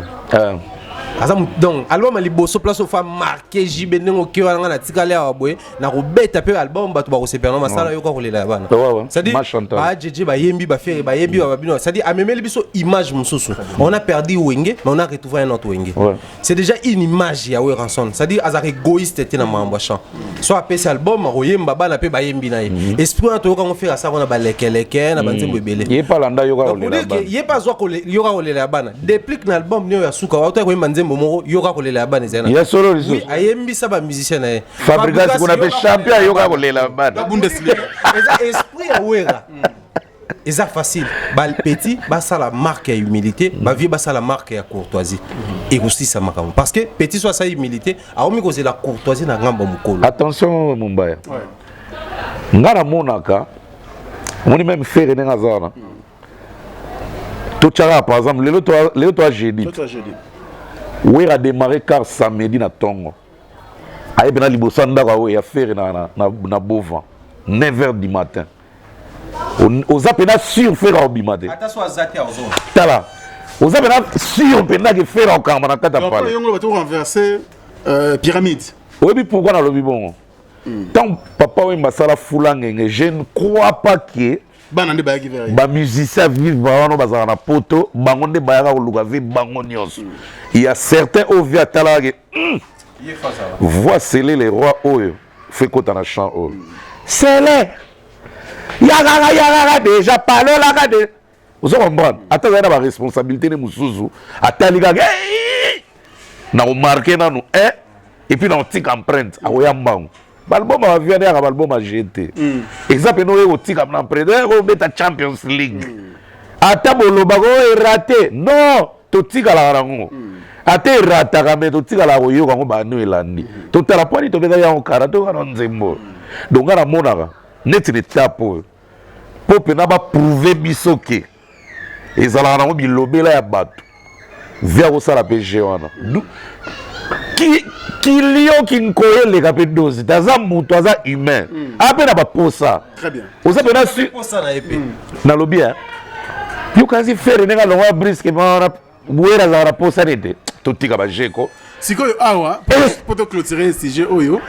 Donc, album à l'Ibosso place au fa marqué JB Nengo qui va na tikale à boy na robeta pe album ba to ba ko sepena masala yoka ko lela bana. C'est-à-dire ba JJ ba yembi ba faire ba yembi ba bino. C'est-à-dire a même biso image mususu. On a perdu Wenge mais on a retrouvé un autre Wenge. C'est déjà une image ya we ranson. C'est-à-dire azar égoïste était na mamba chant. Soit après cet album royemba ba na pe ba yembi na ye. Esprit to ko faire ça on a ba lekeleke na banze mbele. Yé pas landa yoka ko lela bana. Yé pas zo ko yoka ko lela bana. Depuis que l'album ne ya suka wa to ko manze momo yoka ko lela bana zena. Ya solo riso. Oui, ayembi ça ba musicien na ye. Fabrigas qu'on appelle champion yoka ko lela bana. Bundesliga. Esprit à wera. Et ça facile. Bah le petit, bah ça la marque à humilité, bah vieux bah ça la marque à courtoisie. Et aussi ça marque. Parce que petit soit ça humilité, a omi cause la courtoisie na ngamba mukolo. Attention Mumbaya. Ngara monaka. On est même faire une hasard. Tout ça par exemple, le toi jeudi. Oui, a démarré car samedi na Tongo. Aïe ben liboso ndaka oui a faire na Bovan. 9h du matin. Aux appels sur faire au bimade. Attention à Zati à Ozone. Tala. Aux appels sur pena que faire en camara tata pala. Après on va tout renverser pyramide. Oui mais pourquoi dans le bibon? Tant papa oui masala fulangenge, je ne crois pas que banande ba giver. Ba musicien vivent vraiment bazana na poto, bangonde bayaka luka vi bangonios. Il y a certains au via tala que voix sceller les rois oyo. Fait quoi dans la chant oyo. C'est les Yaga déjà parlé là de. Vous comprenez? Attends, il y a la responsabilité de Moussou. Attends, les gars, na remarqué na nous et puis on tique empreinte à Oyambang. L'album a vu un album a jeté. Exemple nous on tique empreinte, on met la Champions League. Attends, le bago est raté. Non, tu tique à la rango. Attends, raté quand même tu tique à la royo quand on va nous elandi. Tu te rappelles tu veux dire en karato quand on zembo. Donc à la monara. Net les tapos. Pour n'a pas prouver bisoké. Et ça l'a rendu bilobé là à battre. Vers où ça la péché wana. Qui lion qui n'coye les capédos. Dans un mouton, dans un humain. Après n'a pas pour ça. Très bien. Vous savez là sur. Pour ça na épée. Na lobby hein. You quasi faire une gars longue brisque mais on a bouer dans la pour ça n'était. Tout tika bajeko. Si quoi pour te clôturer le sujet Oyo,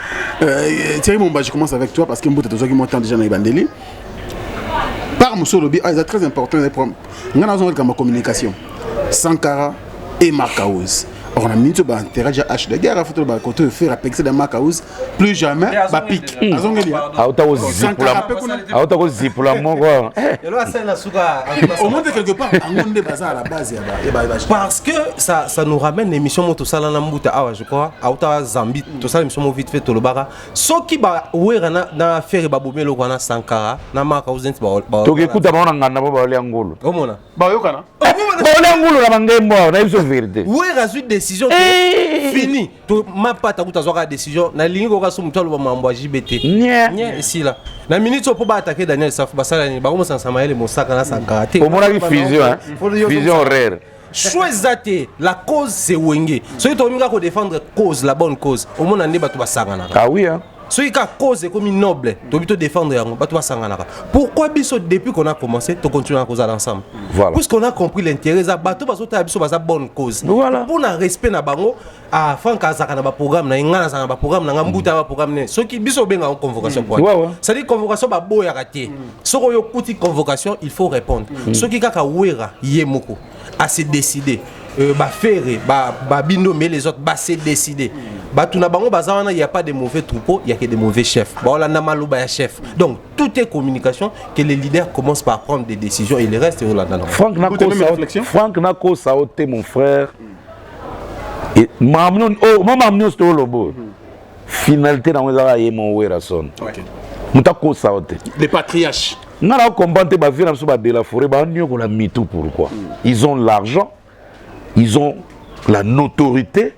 Thierry Mumba, je commence avec toi parce que Mbote qui m'entend déjà dans les bandeli. Par Mousso Lobby, c'est très important. Nous avons une communication. Sankara et Marcaouz. On a mis tout le intérêt de H de guerre à faire le côté faire apexer de Marcaouz. Plus jamais, va pique. Au moins quelque part, on est basé à la base. Parce que ça nous ramène l'émission Motosala Nambuta, je crois, à Zambie, tout ça, l'émission vite fait tout le bara. Ce qui va ouvrir na faire babomé le Ghana Sankara, na Marcaouz. Tu écoutes avant on a pas Angolo. Comment on a? Bayokana. Angolo la bangembo, on a eu cette vérité. Oui, résultat décision fini. Tu m'as pas ta route décision. Na ligne ko ka so mutalo ba mambo JBT. Nya ici là. Na minute pour pas attaquer Daniel Saf basala ni ba ko sans Samael Mosaka na Sankara. Au moins la fusion hein. Fusion rare. Choisissez la cause c'est Wenge. Ceux qui ont défendre cause la bonne cause. Au moins on est ba to basanga na. Ah oui hein. Ceux qui cause comme noble, tu peux défendre yango, tu vas s'engager. Pourquoi biso depuis qu'on a commencé, tu continues à causer ensemble. Voilà. Puisqu'on a compris l'intérêt, ça bateau parce que tu as biso basa bonne cause. Voilà. Pour un respect na bango, à Franck Azaka na ba programme, na ingana na ba programme, na ngambuta ba programme. Ceux qui biso benga en convocation pour. Ça dit convocation ba boya raté. Soko yo kuti convocation, il faut répondre. Ceux qui kaka wera yemoko à se décider. Faire bindo mais les autres se décider. Il n'y a pas de mauvais troupeaux, il n'y a que de mauvais chefs. Chef. Donc tout est communication que les leaders commencent par prendre des décisions et le reste est là dedans. Franck Nako Saoté, mon frère. Et finalité dans les mon Werason. Mutako Saoté. Les patriarches. Nous avons combattu de la forêt, pourquoi? Ils ont l'argent. Ils ont la notoriété,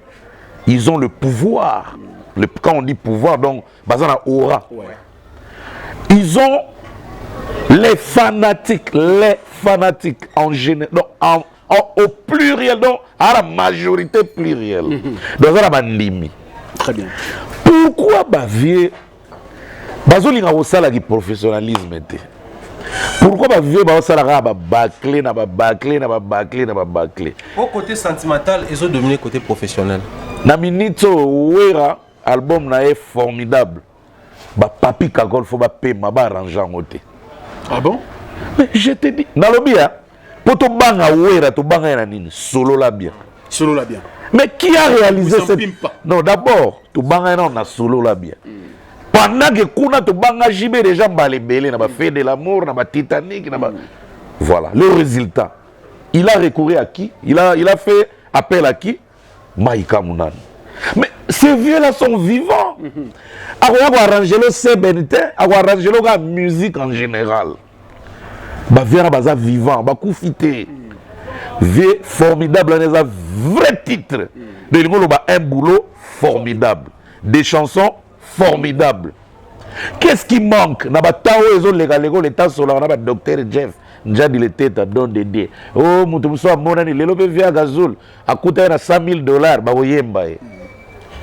ils ont le pouvoir. Quand on dit pouvoir, donc, bazana aura. Ils ont les fanatiques en général, au pluriel, donc à la majorité plurielle. Donc, ça bandimi. Très bien. Pourquoi bavier bazolinga osala ki professionnalisme était? Pourquoi ba vieux ba osala ba bâclé na ba bâclé au côté sentimental ils ont dominé côté professionnel na minito wera album na est formidable ba papi kagol faut ba pema ba arranger ngote. Ah bon? Mais je te dis na lobia pour to banga wera to banga na nini solo la bien mais qui a réalisé cette non d'abord to banga na solo la bien. Pendant que kuna to banga jibe déjà balébélé na ba fait de l'amour na ba Titanic na ba voilà le résultat il a recouru à qui il a fait appel à qui Maïka Mounane. Mais ces vieux là sont vivants. A arranger le CBNT, a arranger la musique en général. Ba vieux baza vivant, ba koufité. Vieux formidable les vrai titre. De l'ingolo ba un boulot formidable. Des chansons formidable. Qu'est-ce qui manque? Na ba tawo ezo legalego le temps sola na ba docteur Jeff njadi le tête à don dédé. Oh mutu muso amona ni lelo pe via gazul akuta na $100,000 ba oyemba e.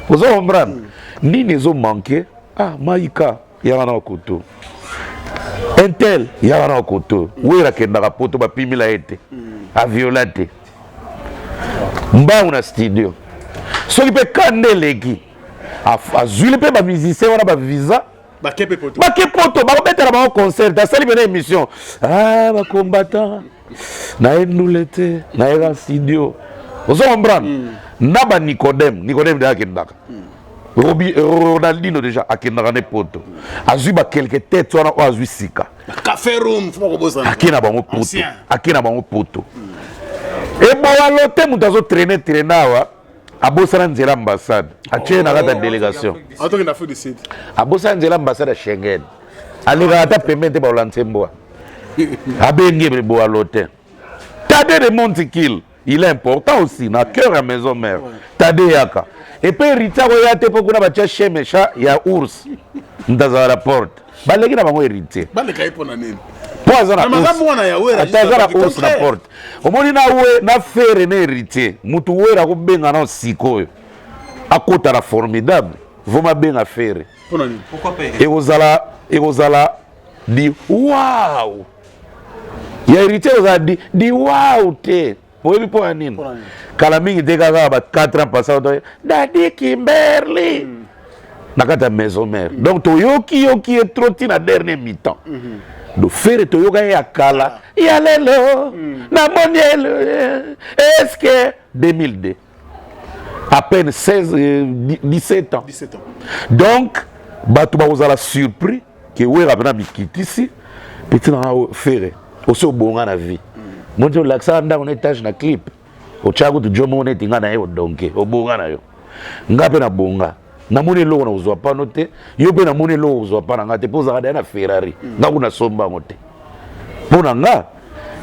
Ozo comprendre? Nini ezo manquer? Ah Maïka ya na koto. Intel ya na koto. Wera kenda poto ba pimila ete. A violate. Mba una studio. So ki pe kandeleki. Azuli pe ba musicien wana ba visa ba kepoto ba betela ba concert ta sali bena émission ah ba combattant na endulete na era studio ozo comprendre na ba Nicodème de akendaka Ronaldinho déjà akendaka ne poto azui ba quelques têtes wana o azui sika café room faut ko akena bango poto et ba walote mutazo traîner awa abosana nzela ambassade atie na kata délégation atongi na Afrique du Sud abosana nzela ambassade à Schengen aleka ata pembete ba olantemboa abenge bo alote Tade de Montikil il est important aussi na cœur à maison mère Tade yaka et puis Rita royate pokuna ba tia chemecha ya ours ndaza la porte baleki na bango héritier baleka ipona nini atazala ours na porte omoni na we na fere na héritier mutu wera kubenga na sikoyo akota la formidable voma benga fere pourquoi pas ekozala di wow ya héritier ozala di wow te oyebi mpo ya nini kala mingi te kaka ba 4 ans passé dadi Kimberly na kati ya maison mère donc toyoki etroti na dernier mi-temps do fere toyoka ya kala ya lelo na moniel est-ce que 2002 à peine 17 ans donc bato bakozala surpris que wera pena mikitisi petit na fere aussi obonga na vie monte olakisa ndako na étage na clip otyaka kuti jomo neti nga na ye odonke obonga na yo nga mpe na bonga namoni eloko na kozwa pano te yo mpe namoni eloko kozwa pana nga te mpo ozaka daya na Ferrari nga kuna somba yango te mpo na nga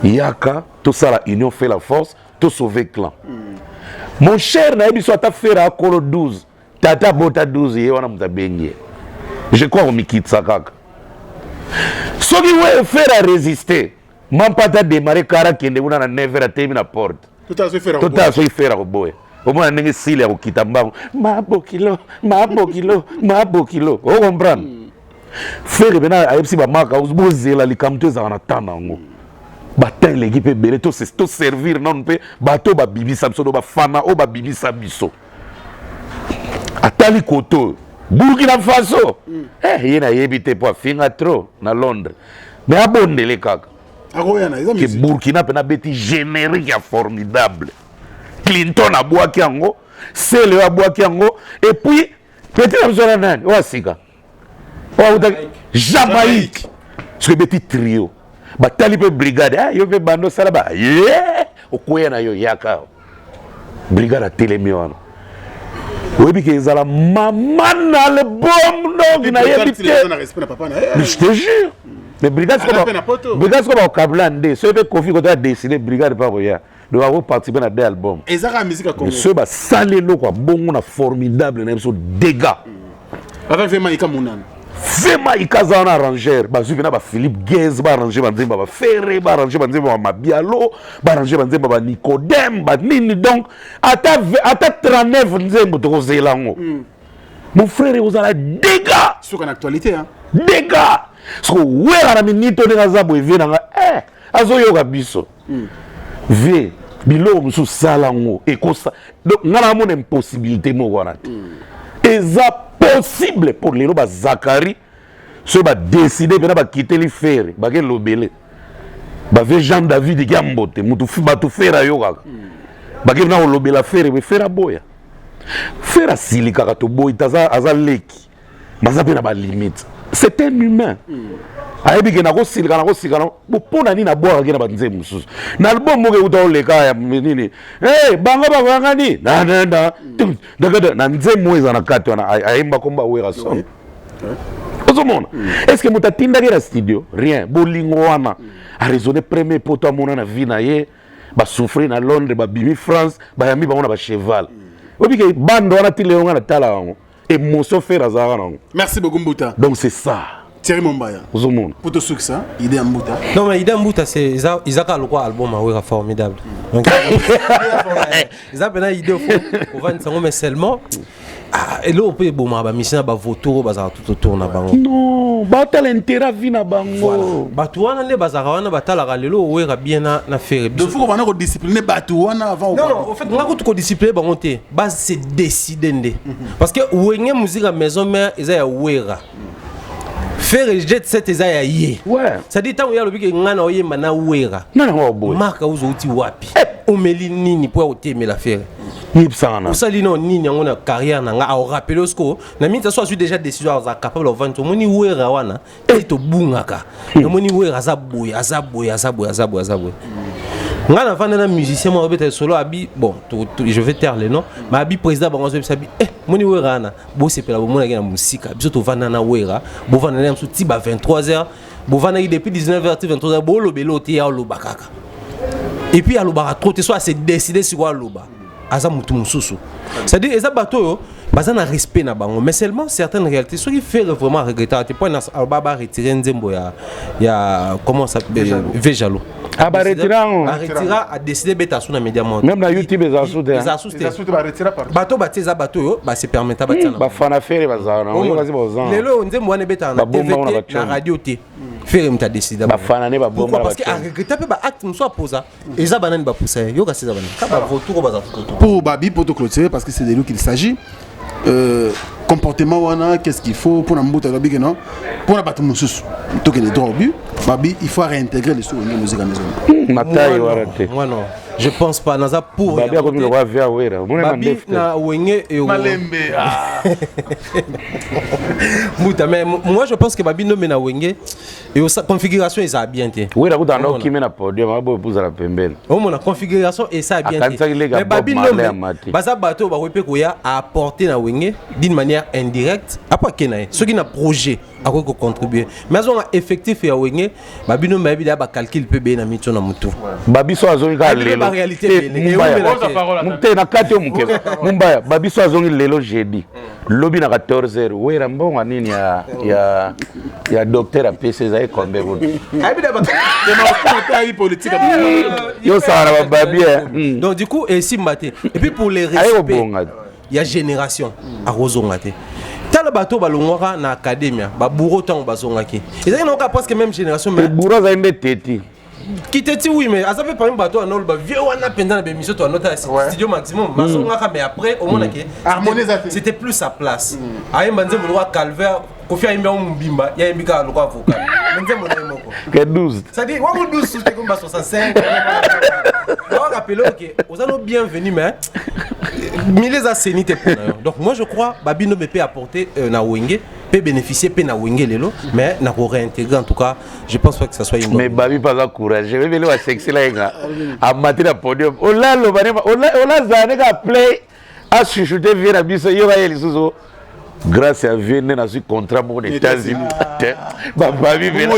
yaka tosala union fait la force tosauve clan mon cher nayebi so ata fere akolo 12 tata bota 12 ye wana moto abengi je crois komikitisa kaka soki we fere a résister mampata démarrer kara kende kuna na 9h atemi na porte totala soki fere akoboya omona ndenge style ya kokita mbango mabokilo o comprendre fere bena ayebisi bamaka bozela likambo to ezala na temps nango batin eleki mpe ebele to servir nano mpe bato babibisa biso to bafana oyo babibisa biso atali koto Burkina Faso ye nayebi te po afinga trop na Londres mais abondele kaka ke Burkina mpe nabeti générique ya formidable Clinton abwaki yango Sele abwaki yango et puis petit na biso na nani oyo asika Jamaïque soki beti trio batali mpe brigade yo mpe bando osala ba okwea na yo yaka brigade atelemi wana oyebi ke ezala mama na lebom ndongi nayebi te je te jure mais brigade siko bakokabla nde soki mpe kofi koto ya desine brigade mpe akoya donc akoparticipe na 2 album soki basali eloko ya bongo na formidable na biso dégâts Fema ikaza na arranger bazui bina ba Philippe Guez ba arranger banzemba ba Ferré ba arranger banzemba ba Mabialo ba arranger banzemba ba Nicodème ba nini donc ata 39 nzembo to kozelango mon frère vous allez dégâts sur une actualité hein dégâts so wera na minito de ngazabo evenanga azo yoka biso ve bilo musu salango ekosa donc ngana mon impossibilité mo wana eza possible pour les roba Zakari se ba décider bena ba quitter les faire ba ke lobele ba ve Jean David ki ambote mutu ba tu fera yo kaka ba ke na lobela faire we fera boya fera silika ka to boy taza azaleki maza bena ba limite c'est un humain ayebi ke na ko silika bo pona ni na boya ke na ba nze mususu na album mo ke uta oleka ya nini banga ba ngani na nze mo eza na kati wana ayemba komba wera son ozomona est-ce que mutatinda ke na studio rien bolingo wana a raisonner premier poto amona na vie na ye ba souffrir na Londres ba bimi France ba yami ba ona ba cheval obi ke bando wana tileonga na tala wango émotion faire azara nango merci beaucoup Mbuta donc c'est ça Thierry Mombaya ozomona pour te succès idée Mbuta non mais idée Mbuta c'est Isaka lokwa album a formidable donc Isaka bena idée au va nsango mais seulement et là on peut bon ba mission ba voto bazara tout autour na bango non ba tel intérêt vie na bango batu wana le bazara wana batala lelo wera bien na faire donc faut qu'on va discipliner batu wana avant non en fait ngako to discipliner bango te base c'est décider ndé parce que wenge musique à maison mère eza ya wera faire jet set eza ya ye ouais ça dit tant ya lobiki ngana oyemba na wera non boy marka uzo uti wapi omeli nini po oteme la faire yipsana osali no nini ngona carrière na nga a rappeler osko na minta so déjà décision za capable of vendre moni wera wana to bungaka moni wera azaboya ngana vanda na musicien mo obeta solo abi bon je vais taire les noms mais abi président bango so sabi moni wera na bo sepela bo mona na musika biso to vanda na wera bo vanda na msu tiba 23h bo vanda depuis 19h 23h bo lobelo te ya lobakaka et puis alobaka trop te soit c'est décider sur quoi loba aza mutu mususu c'est-à-dire eza bato yo baza na respect na bango mais seulement certaines réalités ceux qui fait vraiment regretter te point na baba retirer nzembo ya comment ça Vejalo ba retirer a décidé beta sous na média monde même na YouTube eza sous ba retirer par bato batiza bato yo ba se permettre batia na ba fana faire bazana on va bazana lelo nzembo wana beta na TV na radio te faire mta décider ba fana ne ba bomba parce que a regretter ba acte muso posa eza banani ba poussa yo ka seza banani ka ba retour baza pour Babi pour te clôturer parce que c'est de lui qu'il s'agit comportement wana qu'est-ce qu'il faut pour Mbuta Babi que non pour la battre mususu to que les droits au but Babi il faut réintégrer les sous de musique à maison matai warate moi non je pense pas naza pour Babi a comme le roi via wera Babi na wenge et malembe Mbuta mais moi je pense que Babi no mena wenge et sa configuration est bien té wera kuta ndo kimena podium abo puza la pembeni au mon configuration est ça bien té mais Babi no baza bato ba wepe ko ya apporter na wenge d'une manière indirecte après kenaye ce qui na projet ako ko contribuer mais on a effectif ya wenge babino mabi da ba calcul pe be na mito na mutu babiso azongi ka lelo ba réalité te na kati o muke mumbaya babiso azongi lelo jeudi lobi na 14h wera mbonga nini ya docteur a PC za ekombe bo abi da ba de politique yo sara babi donc du coup et si maté et puis pour les respects il y a génération à rozongate tala bato balongwaka na academia ba bourreau tant bazongaki ezali na ka presque même génération mais bourreau za inde teti qui teti oui mais ça fait pas un bateau en ba vieux wana pendant la émission toi nota studio maximum bazongaka mais après au moins c'était plus sa place ayi manze mo calvaire kofi ayimba mumbimba ya imbika lokwa avocat manze mo na moko que 12 ça dit wa 12 c'était comme 65 on rappelle OK vous allez bienvenue mais Milles a sénité pour donc moi je crois babino me peut apporter na wenge peut bénéficier peut na wenge lelo mais na ko réintégrer en tout cas je pense pas que ça soit une mais babi pas courage je vais venir wa sexy là nga a mater le podium ola lo banema ola zane ka play a chuchoter vieux na biso yo ba yeli suzo grâce à Vienne na su contrat pour les États-Unis babi bena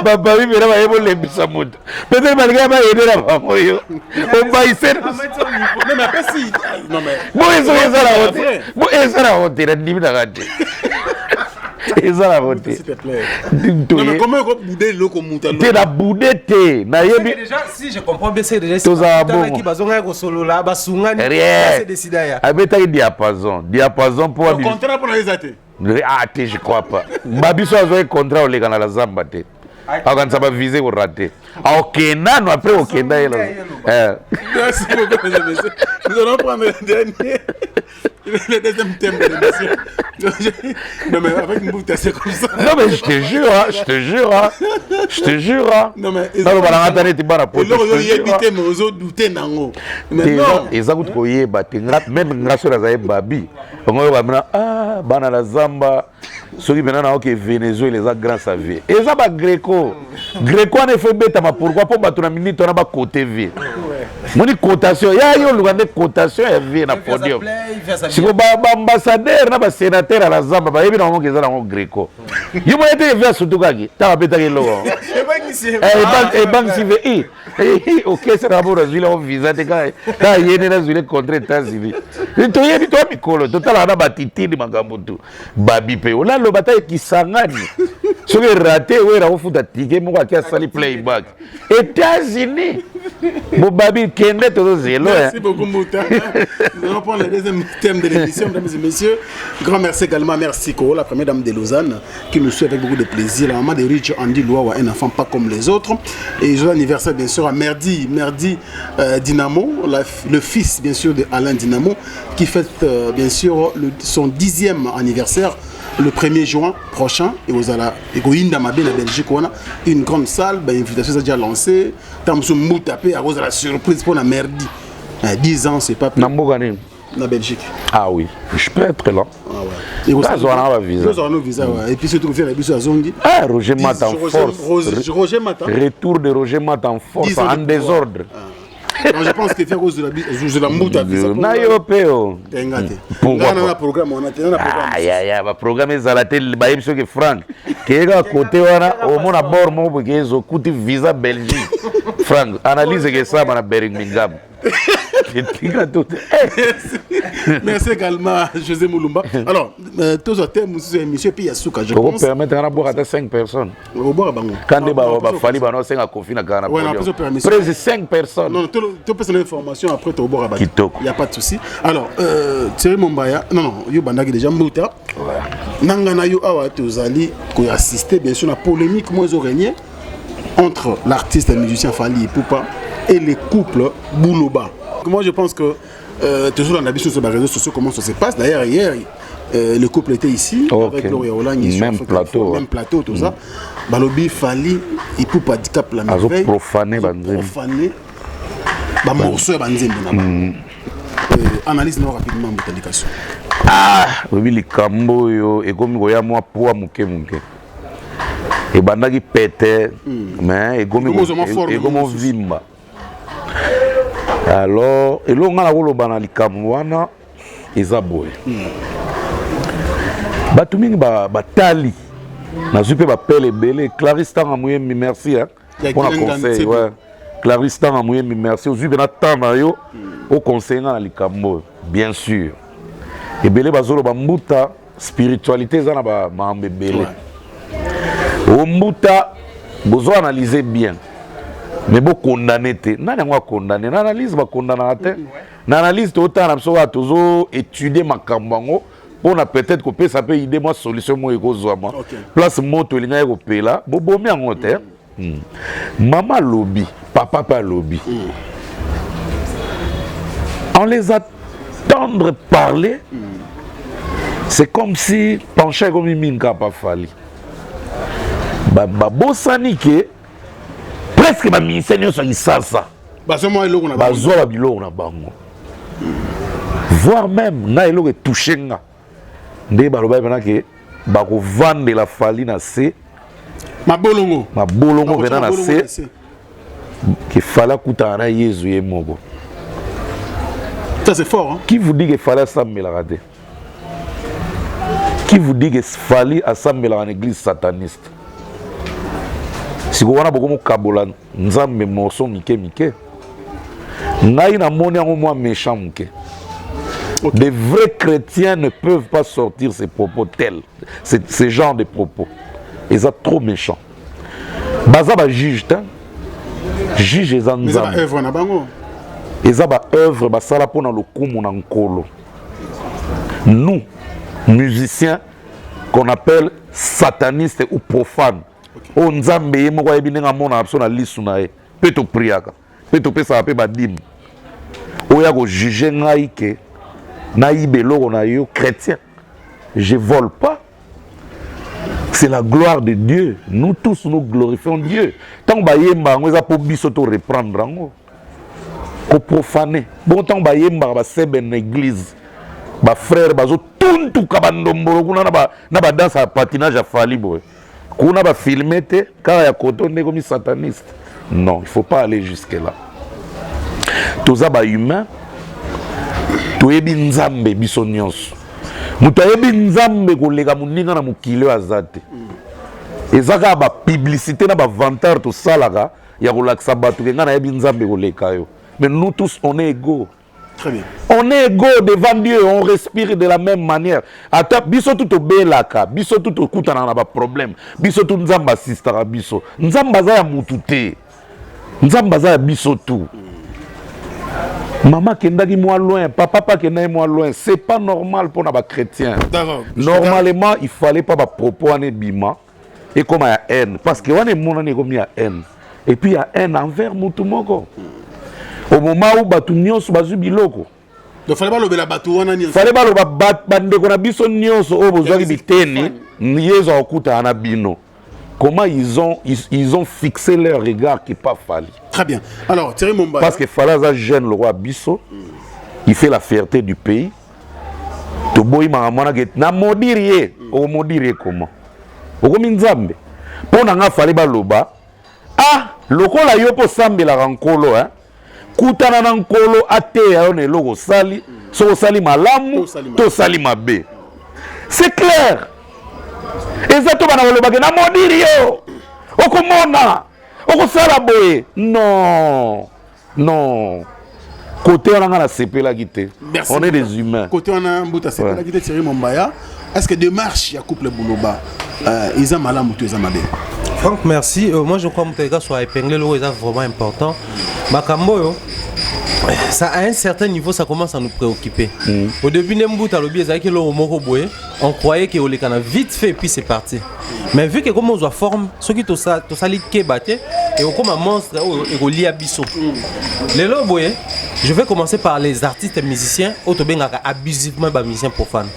ba yebo le bisa moto peut-être malgré ba aider la maman yo on va essayer non mais après si non mais bon ça la honte la limite arrêté et ça la honte s'il te plaît non mais comment on bouder le comme mutalo te la bouder te na yebi déjà si je comprends bien c'est déjà qui bazonga ko solo la basungani c'est décidé ya abeta diapason pour le contrat pour les athées je crois pas babiso azo contrat au legana la zamba te akanza ba viser au raté okenda no après okenda yelo merci beaucoup mesdames et messieurs nous allons prendre le deuxième thème de l'émission. Non mais avec une bouteille c'est comme ça. Non mais je te jure. Non mais non bana ngata neti bana poto. Lo yo yebite mais ozo douter nango. Mais non, ezakuti ko yeba te même ngaso la zaye babi. Ongo ba mena bana la zamba soki bena na OK Venezuela les a grâce à vie. Eza ba Greco ne fait beta ma pourquoi pas batuna minute on a ba côté vie. Moni cotation ya yo lugande cotation ya vie na podium. Siko ba ambassadeur na ba sénateur à la zamba ba yebi na ngo kezala ngo Greco. Yo mo ete via sutugaki ta beta ke logo. Bank CVI. OK c'est d'abord azila au visa te ka yene na zile contre États-Unis. To yebi to mikolo total na batitini makambo tu. Babi pe ola lo bata kisangani. Soki raté wera ofuta ticket moko akia sali playback. États-Unis. Bon babi kende to zelo. Merci beaucoup Mouta. Nous allons prendre le deuxième thème de l'émission, mesdames et messieurs. Grand merci également, merci Ko, la première dame de Lausanne, qui nous suit avec beaucoup de plaisir. La maman de Rich Andy Loa, un enfant pas comme les autres. Et joyeux anniversaire bien sûr à Merdi Dynamo, le fils bien sûr de Alain Dynamo, qui fête bien sûr son 10e anniversaire le 1er juin prochain. Et vous allez à la Belgique, on a une grande salle, l'invitation est déjà lancée. Tamsou Moutapé à la surprise pour la Merdi. 10 ans, c'est pas plus. La Belgique. Ah oui, je peux être là. Ah ouais. Et vous avez un visa. Vous avez un visa, ouais. Et puis surtout, vous faites la à Zongi. Ah, Roger Mat en force. Roger Mat. Retour de Roger Mat en force, en désordre. Non, je pense qu'il fait cause de la mouta. Naïopéo. Pourquoi on a un programme, on a un programme. Ah, programme est à la télé, que Franck. Qui est à côté, au monde à bord, mon visa Belgique. Franck, analyse que ça, à Birmingham. Merci également à José Moulumba. Alors, tous les thèmes, monsieur Piyasuka, je pense. On peut permettre de boire à 5 personnes. Quand il fallu 5 à Kofi, presque 5 personnes. Non, tu peux donner l'information après tu boire à il n'y a pas de souci. Alors, Thierry Mombaya, non, il y a déjà Mbouta. Nangana yo awa tozali ko assister bien sûr la polémique moins régné entre l'artiste et le musicien Fally Ipupa et les couples Boulouba. Moi je pense que toujours dans l'habitude sur les réseaux sociaux comment ça se passe. D'ailleurs hier le couple était ici avec Gloria Hollande, même plateau tout ça. Balobi Fally Ipupa dicap la merveille. Profané ba morceau banzembe na. Analyse non rapidement Boutalikation. Ah, oui likambo yo et comme goya moi poa muke. Et bandaki pété mais et comme vimba. Alors, et l'on a le bana likamwana eza boy. Batumingi batali nazwi mpe bapele ebele. Clarisse Tanga Muyembi, merci pour le conseil. Ouais. Clarisse Tanga Muyembi, merci. Ozwi mpe na temps na yo oconseille nga na likambo bien sûr. Ebele bazolo bambuta spiritualité eza na bamambo ebele. Ombuta bozo analyser bien. Mais bon condamné te. Nani yango condamné. Na analyse ba condamner te. Na analyse to ta na biso wa tozo étudier makambo ngo. On a peut-être que ça peut aider moi solution moi ekozwama. Place moto linga ekopela. Bobomi yango te. Maman lobby, papa pas lobby. On les attendre parler. C'est comme si pencher comme une minka pas fallu. Bosani ke presque ma ministère nyonso isasa. Bazoma eloko na bango. Bazwa biloko na bango. Voire même na eloko touché nga. Nde baloba bana ke bako vendre la fali na se. Mabolongo bena na se. Ke fala kuta na Yesu ye moko. Ça c'est fort hein. Qui vous dit que fallait assembler la raté? Qui vous dit que fallait assembler en église sataniste? Si vous avez beaucoup de kabola, nous avons des morceaux mike. Nous avons méchant. Les vrais chrétiens ne peuvent pas sortir ces propos tels, ce genre de propos. Ils sont trop méchants. Baza ba juge, juge les gens. Ils ont œuvre na bango. Ils ont œuvre ba sala pona le kumu na nkolo. Nous, musiciens, qu'on appelle satanistes ou profanes. O nzambe ye moko yebi ndenge amona biso na lisu na ye mpe topriaka mpe topesaka mpe badime oyo akojuge ngai ke nayiba eloko na yo chrétien. Je vole pas. C'est la gloire de Dieu. Nous tous nous glorifions Dieu. Tant que yemba ngo eza po biso to reprendre ngo ko profaner. Bon tant ba yemba ba sebe na église ba frère bazo tuntu kabandombolo kuna na ba danse à patinage à fali boy. Kuna ba filmer te car ya koto ndeko mi sataniste. Non, il faut pas aller jusque là. Toza ba humain toyebi nzambe biso nyonso. Mutu ayebi nzambe koleka muninga na mukile azate. Ezaka ba publicité na ba vanteur to salaka ya kolakisa batu kenga na yebi nzambe koleka yo. Mais nous tous on est égaux. Très bien. On est égaux devant Dieu, on respire de la même manière. Ata biso tout obelaka, biso tout okutana na ba problème. Biso tout nzamba sistara biso. Nzamba za ya mutu te. Nzamba za ya biso tout. Maman kendaki moi loin, papa kendaki moi loin, c'est pas normal pour les chrétiens. Normalement, il fallait pas ba propos ane bima et comme il y a haine parce que on est mon ane comme il y a haine. Et puis il y a haine envers mutu moko. Au moment où batu nyonso bazu biloko. Donc fallait pas lober la batu wana nyonso. Fallait pas loba bande ko na biso nyonso o bozwa biteni, yezo okuta na bino. Comment ils ont fixé leur regard qui n'est pas fallu. Très bien. Alors, Thierry Mombaya. Parce que Falaza gêne le roi Bisso, il fait la fierté du pays. Toboy Mahamana get na modirie, o modirie comment? O comme nzambe. Pour nanga fallait ba loba. Ah, lokola yo po sambela rankolo hein. Kutana na nkolo ate ya one logo sali, so sali malamu, to sali mabe. C'est clair. Exactement na bolobake na modiri yo okomona okosala boye non côté on a sepela quitté on est des humains côté on a mbuta sepela quitté Thierry Mombaya. Est-ce que démarche ya couple Bouloba ils ont malamu tu ils mabe. Franck merci. Moi je crois que mon gars soit épinglé là c'est vraiment important. Makambo yo ça à un certain niveau ça commence à nous préoccuper. Au début Nembuta lobi ezaki lo moko boye, on croyait que olekana vite fait puis c'est parti. Mais vu que comme on a forme, ce qui to sali ke baté et comme un monstre et relie à biso. Les lo boye, je vais commencer par les artistes et musiciens autobengaka abusivement ba musiciens profanes.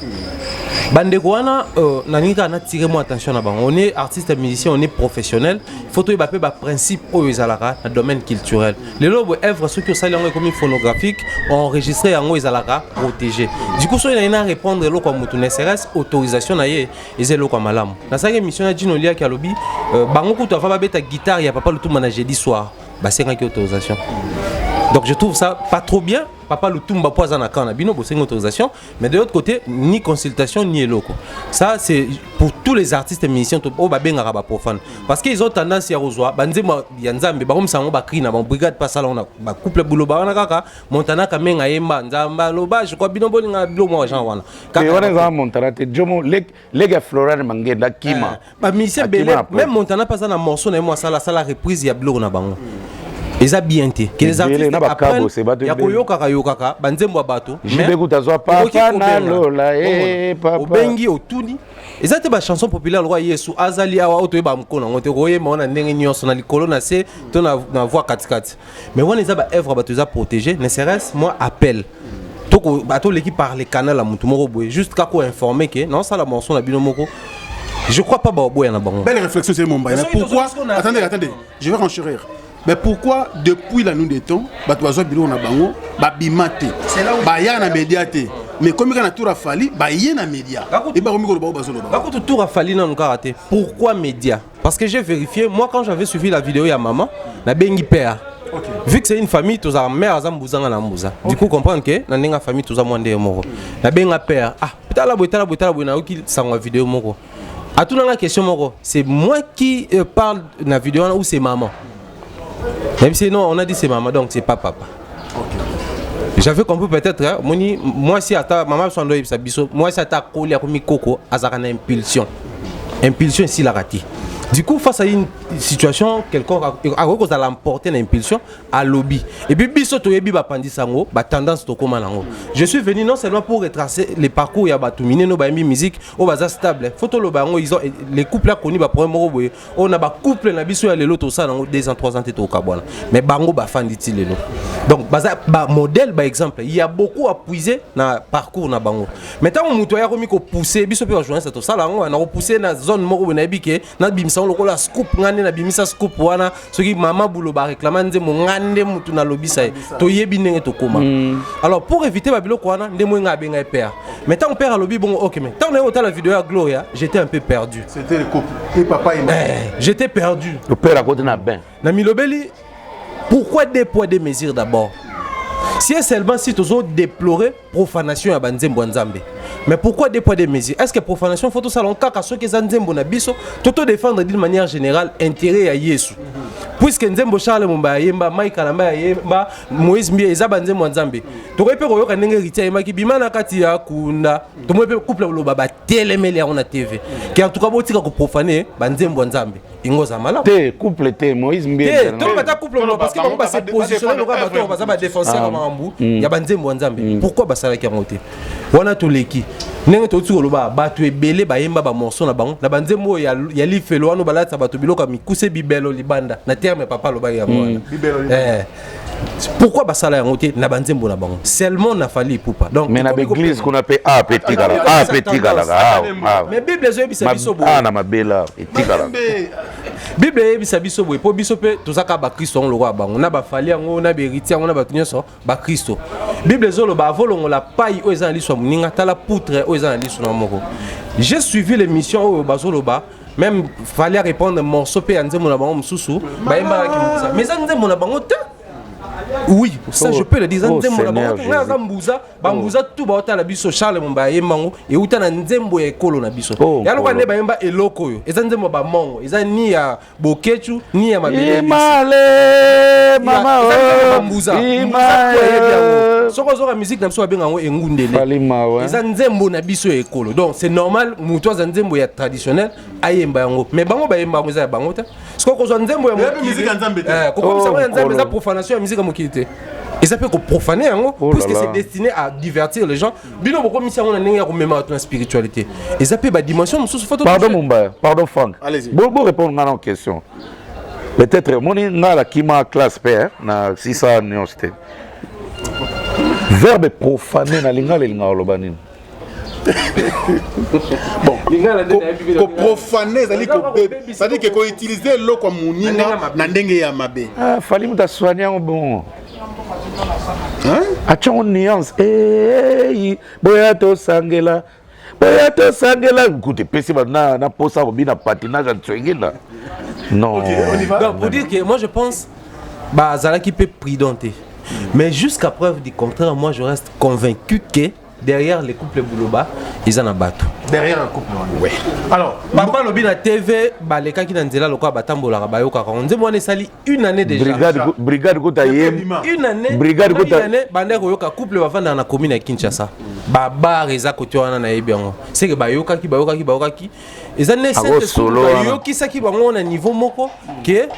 Bandeko wana naninga na tirer moi attention na bango. On est artiste et musicien, on est professionnel. Il faut to ba principe au ezalaka dans domaine culturel. Les lobo œuvre ceux qui sali comme phonographique enregistré en ezalaka protégé. Du coup so ina répondre lo comme mutu NSRS autorisation na ye ezelo kwa malamu. Na sa émission na Dino Lia Kalobi bango kutu afa ba beta guitare ya papa le tout manager di soir. Ba c'est qui autorisation. Donc je trouve ça pas trop bien. Papa Lutumba Poisana Kanabino, c'est une autorisation. Mais de l'autre côté, ni consultation ni loco. Ça, c'est pour tous les artistes et musiciens au Babenga profane. Parce qu'ils ont tendance à rejoindre. Banzema Yanzambe, Barom Sango Bakri, na brigade pas ça, on a couple boulot Baranaka, Montana Kamenga Yemba, Nzamba, Loba, je crois bien Bolinga, Blomo, Jean Wana. Quand on Montana, Jomo, les Florent Mangenda, Kima. Musicien Belé, même Montana pas un morceau, et moi, ça la reprise, il y a Blo na bango. Ils ont bien été. Que les artistes apprennent, il y a Koyoka, Banzembo Bato. Je papa na lola, papa. Obengi Otuni. Ils ont des chansons populaires, le roi Yesu, Azali, Awa, Oto, Bamkona, on te roye, on a n'enignon, on a les colonnes, c'est, on a voix 4-4. Mais on les a œuvre à protéger, ne serait-ce moi appel. Donc, bateau l'équipe par les canaux à Moutoumoro, juste qu'à quoi informer que, non, ça la morceau, la binomoko. Je crois pas Baoboy en a bon. Belle réflexion, c'est mon bail. Pourquoi? Attendez, je vais renchérir. Mais pourquoi depuis la nuit des temps, Batoazo Bilo na bango, Babimate, Baya na médiate, mais comme il y a tout rafali, Baya na média. Et bah Romiko le bao bazo le bao. Tout rafali na karaté. Pourquoi média? Parce que j'ai vérifié, moi quand j'avais suivi la vidéo ya maman, na bengi père. Vu que c'est une famille, tous à mère à Zambouzanga na Mouza. Du coup comprendre que na nenga famille tous à moins de moro. Na benga père. Ah, putain la boy na oki sangwa vidéo moro. À tout dans la question moro, c'est moi qui parle na vidéo ou c'est maman? Même si non, on a dit c'est maman, donc c'est pas papa. Okay. J'avais compris peut-être, hein, moi si à maman son doigt moi si à ta collé à comme coco, azarana impulsion. Impulsion ici la raté. Du coup, face à une situation, quelqu'un a cause à l'emporter l'impulsion à lobby. Et puis, biso to yebi ba pandi sango, ba tendance to koma nango. Je suis venu non seulement pour retracer les parcours ya ba tumine no ba mi musique au baza stable. Photo lo bango ils ont les couples là connus ba problème mo boye. On a ba couple na biso ya lelo to ça nango 2 ans 3 ans to kabwana. Mais bango ba fanditi lelo. Donc baza ba modèle par exemple, il y a beaucoup à puiser na parcours na bango. Maintenant muto ya komi ko pousser biso pe rejoindre ça to ça nango na pousser na zone moko na bike na bimisa le la scoop ngane na bimisa scoop wana soki mama bulo ba réclamer nze mo ngande mutu na lobisa to yebi ndenge to koma. Alors pour éviter ba biloko wana ndemo nga benga père. Mais tant père a lobby bon OK mais tant on a la vidéo à Gloria, j'étais un peu perdu. C'était le couple et papa et maman. J'étais perdu. Le père à côté na ben. Na milobeli pourquoi des poids des mesures d'abord? Si seulement si tu as déploré profanation à Banzembo Nzambe. Mais pourquoi des poids des mesures? Est-ce que profanation faut tout ça l'encar à ceux qui sont Nzembo na biso tout défendre d'une manière générale intérêt à Yesu. Puisque Nzembo Charles Mumba Yemba Mike Kalamba Yemba Moïse Mbie Ezaba Nzembo Nzambe. Tu peux koyoka ndenge héritier Yemba ki bimana kati ya kunda. Tu peux couple lo baba telemele on a TV. Qui en tout cas botika ko profaner Banzembo Nzambe. Ingoza mala. Te couple te Moïse Mbie. Te to bata couple lo parce que on va se positionner le gars bato va défenseur Mambu. Ya Banzembo Nzambe. Pourquoi basala ki ngote? Wana to leki. Ndenge to tsuko lo ba bato ebele ba yemba ba morceau na bango. Na Banzembo ya lifelo wana balata bato biloko mikuse bibelo libanda. Na terme papa lo ba ya mwana. Pourquoi basala ya ngote na Banzembo na bango? Seulement na fali poupa. Donc mais na église qu'on appelle petit gala. Petit gala. Mais Bible zo ebisa biso bo. Ah na mabela petit gala. Bible ebisa biso bo po biso pe tozaka ba Kristo on lo roi bango. Na ba fali yango na beriti yango na ba tunyoso ba Kristo. Bible zo lo ba volongo la paille o ezali so muninga tala poutre o ezali so na moko. J'ai suivi l'émission au Bazoloba. Même fallait répondre morceau pe anze mon bango msusu. Ba yemba ki ça. Mais anze mon bango te. Oui, ça je peux le dire. Anze mon bango. Na zambuza, bambuza tout ba ota la biso Charles Mumba yemango et uta na nzembo ya ekolo na biso. Ya lo ne ba yemba eloko yo. Eza nzembo ba mongo. Eza ni ya bokechu ni ya mabele. Male mama bambuza. Soko zo la musique na biso benga ngo engundele. Eza nzembo na biso ekolo. Donc c'est normal muto za nzembo ya traditionnel ayemba yango. Mais bango ba yemba ngo za bango ta. Soko zo nzembo ya musique nzambe te. Koko ça nzambe za profanation ya musique mokilité. Et ça peut profaner yango puisque c'est destiné à divertir les gens. Bino boko misi yango na ndenge ya ko mema na spiritualité. Et ça peut ba dimension mususu photo. Pardon Mumba, pardon Franck. Allez-y. Bon répondre à une question. Peut-être moni na la kima classe père na 600 université. Verbe profaner na lingala linga lobanine. Bon, ko profaner c'est-à-dire que ko utiliser l'eau comme muninga na ndenge ya mabe. Ah, fali muta soigner bon. Hein? Atchon nuance. Eh, boya to sangela. Boya to sangela. Écoutez, pesi na posa ko bina patinage en tsengela. Non. Okay, on y va. Donc, pour dire que moi je pense bah Zala qui peut prudenter. Mais jusqu'à preuve du contraire, moi je reste convaincu que derrière les couples Bouloba, ils en abattent. Derrière un couple. Oui. Alors, papa lobi na TV, baleka ki na nzela lokwa batambola bayoka ka. Nze mwana sali une année déjà. Brigade kota yem. Une année. Brigade kota. Une année bande ko yoka couple bavanda na commune ya Kinshasa. Ba bar eza kote wana na yebiango. C'est que bayoka ki. Eza ne cette solo bayoki saki bango na niveau moko que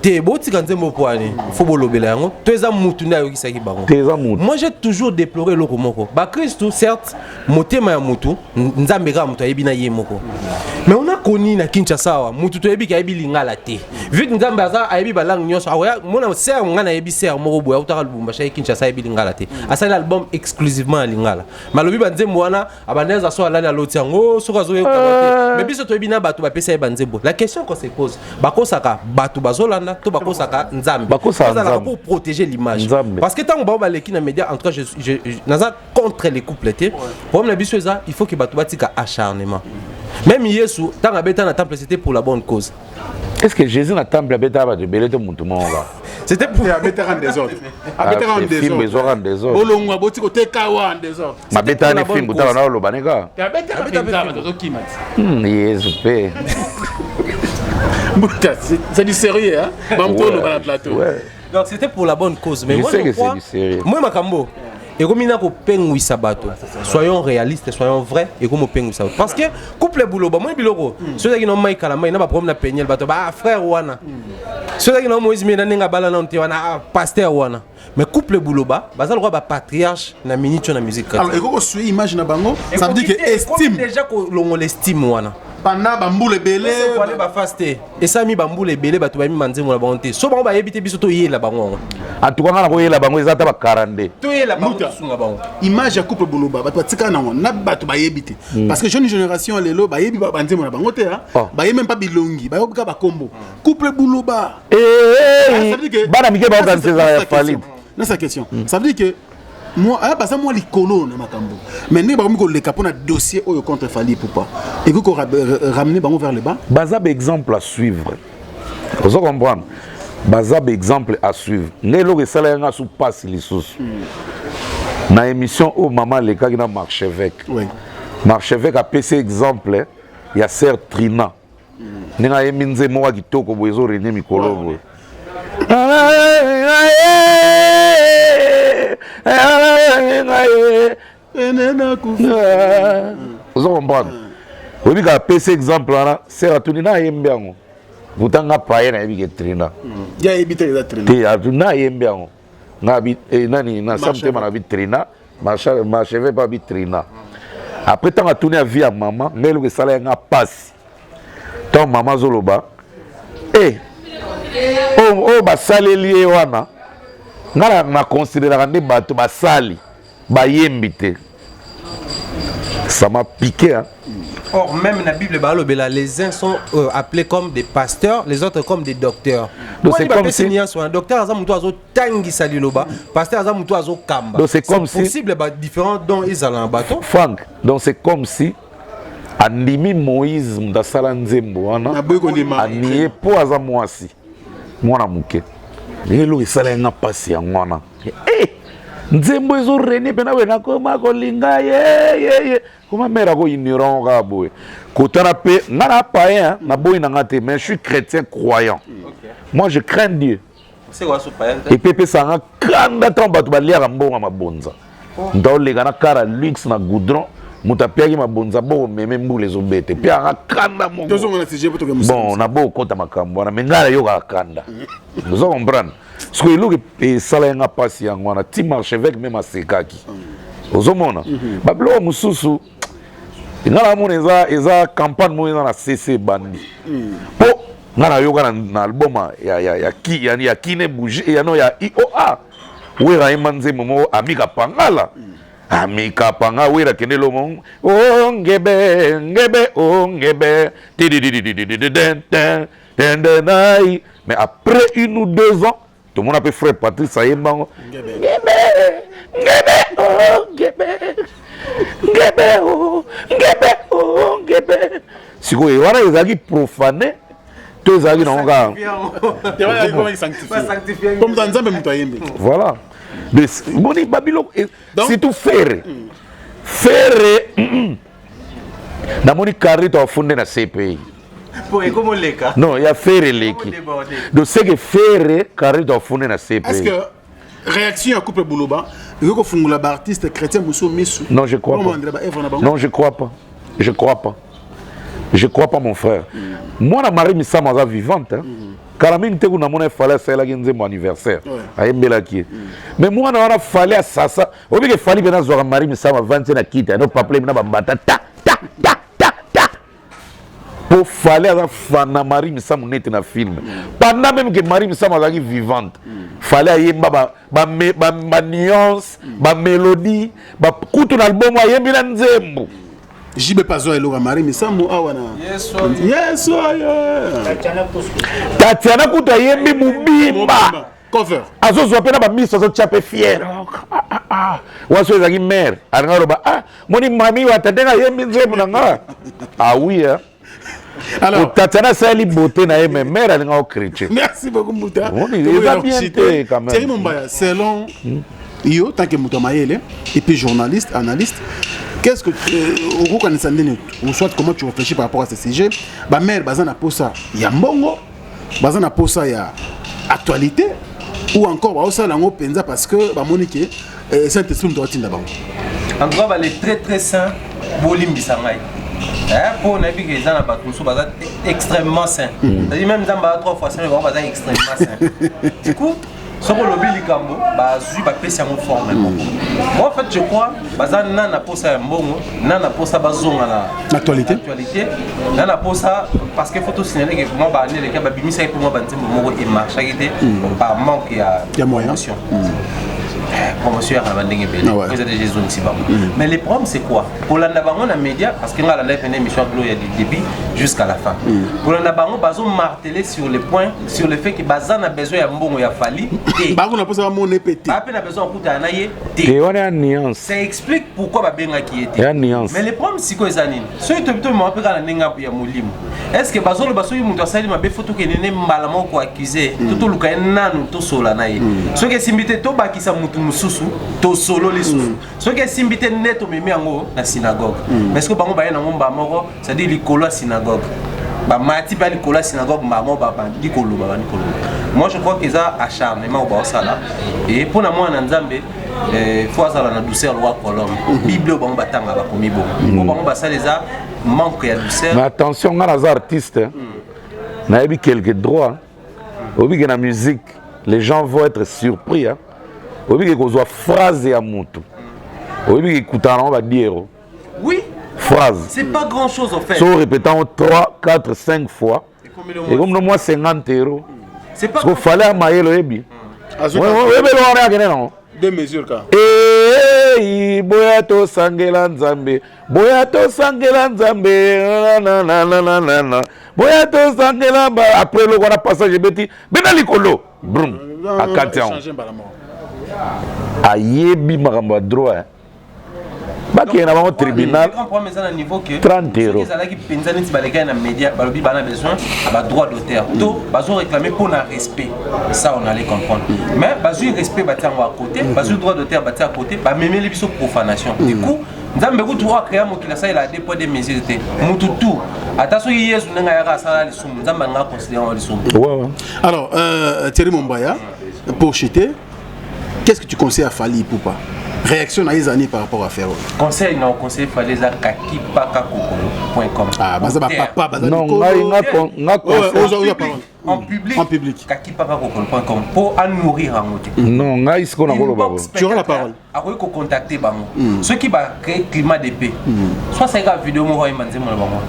te botika nzembo poani faut bolobela yango to eza mutu nda yoki saki bango. Moi j'ai toujours déploré le moko. Ba Christ certes motema ya mutu nzambe ka mutu ayebi na ye moko. Mais on a connu na Kinshasa wa mutu to yebi ka yebi lingala te. Vu que nzambe aza ayebi ba langue nyonso awa mona ser ngana yebi ser moko boya utaka lubumba sha Kinshasa yebi lingala te. Asa l'album exclusivement à lingala. Malobi ba nzembo wana abaneza so alali aloti yango soka zo yoka. Mais biso to yebi na bato ba pesa ba nzembo. La question qu'on se pose bakosaka bato bazolanda to bakosaka nzambe. Bakosaka pour protéger l'image. Parce que tant on ba leki na média en tout cas je naza contre les couples té. Pour la biso il faut que bato batika acharnement. Même Yesu, tant à bêta na temple, c'était pour la bonne cause. Est-ce que Jésus na temple à bêta va de belé de mon c'était pour la bêta en désordre. À bêta en désordre. En désordre. Bolongwa botiko te kawa en désordre. Ma bêta ni film bota na lo baneka. Ya bêta bêta zo kimat. Yesu pe. C'est du sérieux hein. Bamto no bana plateau. Donc c'était pour la bonne cause mais je moi sais je que crois c'est du sérieux. Moi makambo et comme il n'a qu'au sabato. Soyons réalistes, soyons vrais et comme au sabato. Parce que couple Bouloba, moi biloko. Ceux qui n'ont pas calama, ils n'ont pas problème de peigner le bateau. Bah frère wana. Ceux qui n'ont pas Moïse mais n'enga bala non wana pasteur wana. Mais couple Bouloba, bah ça le roi bah patriarche na minute na musique. Alors et quand on suit image na bango, ça veut dire que estime déjà que l'on l'estime wana. Pendant bamboule belé aller ba faster et ça mi bamboule belé bato ba mi manzemo la bonté so ba ba yebite biso to yela bango en tout cas na ko yela bango ezata ba 42 to yela bango sunga bango image ya couple Bouloba bato batika na na bato ba yebite parce que jeune génération lelo ba yebi ba banzemo la bango te ba yem même pas bilongi ba yoka ba kombo couple Bouloba ça veut dire que bana mike ba organiser ya Falid dans sa question ça veut dire que moi parce que moi les colo na makambo mais ne ba ko le capona dossier oyo contre Fali pourquoi et que ramener bango vers le bas bazab exemple à suivre vous comprendre bazab exemple à suivre nelo que sala nga sous passe les sous na émission au maman les cas na Marchevêque oui Marchevêque a PC exemple il y a sœur Trina ninga yeminze mo wa kitoko bozo René Mikolo vous comprenez oui ka PC exemple là c'est à tout na yembiango butanga paye na yebi Trina ya yebi te Trina te atuna yembiango na bi nani na samte na bi Trina ma cheveux pas bi Trina après tant a tourner vie à maman mais le salaire nga passe ton maman zoloba oh basaleli wana ngala na considérer nde bato basali bayembi te ça m'a piqué hein. Or même dans la Bible les uns sont appelés comme des pasteurs, les autres comme des docteurs. Donc c'est comme si un docteur azamuto azo tangi saliloba, pasteur azamuto azo kamba. Donc c'est comme si possible différents dont ils allaient en bateau. Franck, donc c'est comme si andimi Moïse ndasala nzembo wana anié po azamwasi mwana muke. Lelo isala nga pasi ya mwana. Nzembo ezo René pena wena koma kolinga ye comment mère ko ignorant ka boy kotana pe ngana païen na boy na ngate mais je suis chrétien croyant moi je crains Dieu c'est quoi ce païen et pepe sanga kanda tomba to balia mbonga mabonza ndo lega na kara luxe na goudron mutapiaki mabonza bo meme mbule zo bete pe anga kanda mo bon na bo kota makambo na mengala yo ka kanda vous comprenez ce que lu et sala nga pasi yango na ti Marchevêque même asekaki ozomona bablo mususu ngala mona eza campagne mo na CC bandi po ngala yoka na album ya kine bouger ya no ya IOA wera imanze momo amika pangala amika panga wera kenelo mon ngebe mais après 1 ou 2 ans tout le monde a fait frère Patrice Ayembango. Si vous avez profané, tous avez voilà. Boni babilo c'est tout faire. Faire na moni carré to fondé na CPI. Non, il y a faire leki. Donc c'est que faire carré to fondé na CPI. Est-ce que réaction à couple Boulouba, il faut que la artiste chrétien Moussou Missou. Non, je crois pas. Non, je crois pas. Je crois pas. Je crois pas mon frère. Moi na Marie Missama za vivante hein. Karamine te kuna mona fallait ça la genze mon anniversaire. Ayembela ki. Mais moi na wana fallait ça ça. Obi ke fallait bena zo Marie Missama 20 na kita no pas na bambata ta ta ta ta ta. Pour fallait ça fana Marie Missama net na film. Pendant même que Marie Missama za vivante. Fallait ayemba ba nuance, ba mélodie, ba kutu na album ayembela nzembo. Jibe Pazo et Laura Marie, mais ça mou awana. Yes, Tatiana Kuta yembi mubimba. Cover. Azo zo pena ba miso zo chape fier. Waso ezaki mère. Alanga ba moni mami wa tatenga yembi nzembo nanga. Ah oui hein. Alors Tatiana sali beauté na yeme mère alanga o chrétien. Merci beaucoup Mouta. On est bien té quand même. Thierry Mombaya, selon Yo tant que Mouta Mayele et puis journaliste, analyste. Qu'est-ce que ou soit comment tu réfléchis par rapport à ce sujet? Ba mère bazana pour ça, il y a mbongo, bazana pour ça il y a actualité ou encore ba ça lango penza parce que ba monique Saint-Esprit doit tinda bango. En tout cas, les très saint bolim bisangai. Pour na bi que zana ba kusu bazat extrêmement sain. C'est-à-dire même dans ba 3 fois sain ba bazat extrêmement sain. Du coup ce que le Billy Cambo, bah, pèse en forme. Moi, en fait, je crois, nana pour ça nana pour ça l'actualité. Nana pour ça parce qu'il faut tout signaler que moi, bah, les cas, bah, bimisa pour moi, bah, et marche par manque il y a moyen. Promotion à la Jésus ici. Mais le problème c'est quoi? Pour l'anabango dans les médias, parce que là la émission il y a du début jusqu'à la fin. Pour l'anabango, bazon marteler sur le point, sur le fait que bazan a besoin de mbongo ya fali. Bazon a besoin de mon épété. Ba a besoin de anaye. Et on a une nuance. Ça explique pourquoi ba benga qui était. Il y a une nuance. Mais le problème c'est quoi zanine? Ceux qui te m'ont appelé la nenga ya mulimu. Est-ce que bazon le baso yimuntu asali ma be photo que nene malamo ko accusé tout le cas nanu to sola naye. Ceux qui simbité to ba ki sa mususu to solo les sous ce qui est simbité net au mimi yango na synagogue mais ce que bango ba na ngomba moko c'est dire likolo synagogue ba mati ba likolo synagogue mamo ba likolo ba likolo. Moi je crois que ça acharnement au sala et pour na moi na nzambe faut ça la douceur loi colombe bible bango batanga ba komi bo bango ba ça les a manque ya douceur. Mais attention à les artistes na eu quelques droits obi que la musique les gens vont être surpris hein. Oui, que soit phrase à monto. Oui, que on va dire. Oui. Phrase. C'est pas grand chose en fait. So répétant 3, 4, 5 fois. Et comme le mois 50 €. C'est pas. Parce qu'il fallait à mailler le ébi. Oui, non. Deux mesures quand. Eh, boyato sangela nzambe. Boyato sangela nzambe. Na. Boyato sangela après le voilà passage beti. Benalikolo. Brum. À 4 ans. Ayebi makambo droit baki na bango tribunal 30 €. Ils allaient qui pensent neti balega na média balobi bana besoin à droit d'auteur to bazo réclamer pour un respect ça on allait comprendre mais bazo respect batango à côté bazo droit d'auteur batia à côté ba mémé les biso profanation du coup nzambe kutu wa créer mo kila ça il a dépôt des mesures té mutu tout attention yesu nga ya sala lisumu nzambe nga considérer lisumu. Ouais. Alors Thierry Mombaya pour chuter. Qu'est-ce que tu conseilles à Fali Poupa? Réaction à Izani par rapport à faire. Conseil non, conseil fallait à kakipakakokolo.com. Ah, papa, non, en public. Kakipakakokolo.com pour en nourrir en côté. Non, tu auras la parole. Après qu'on contacter bango. Ceux qui va créer climat de paix. Soit c'est une vidéo moi imandé mon bango.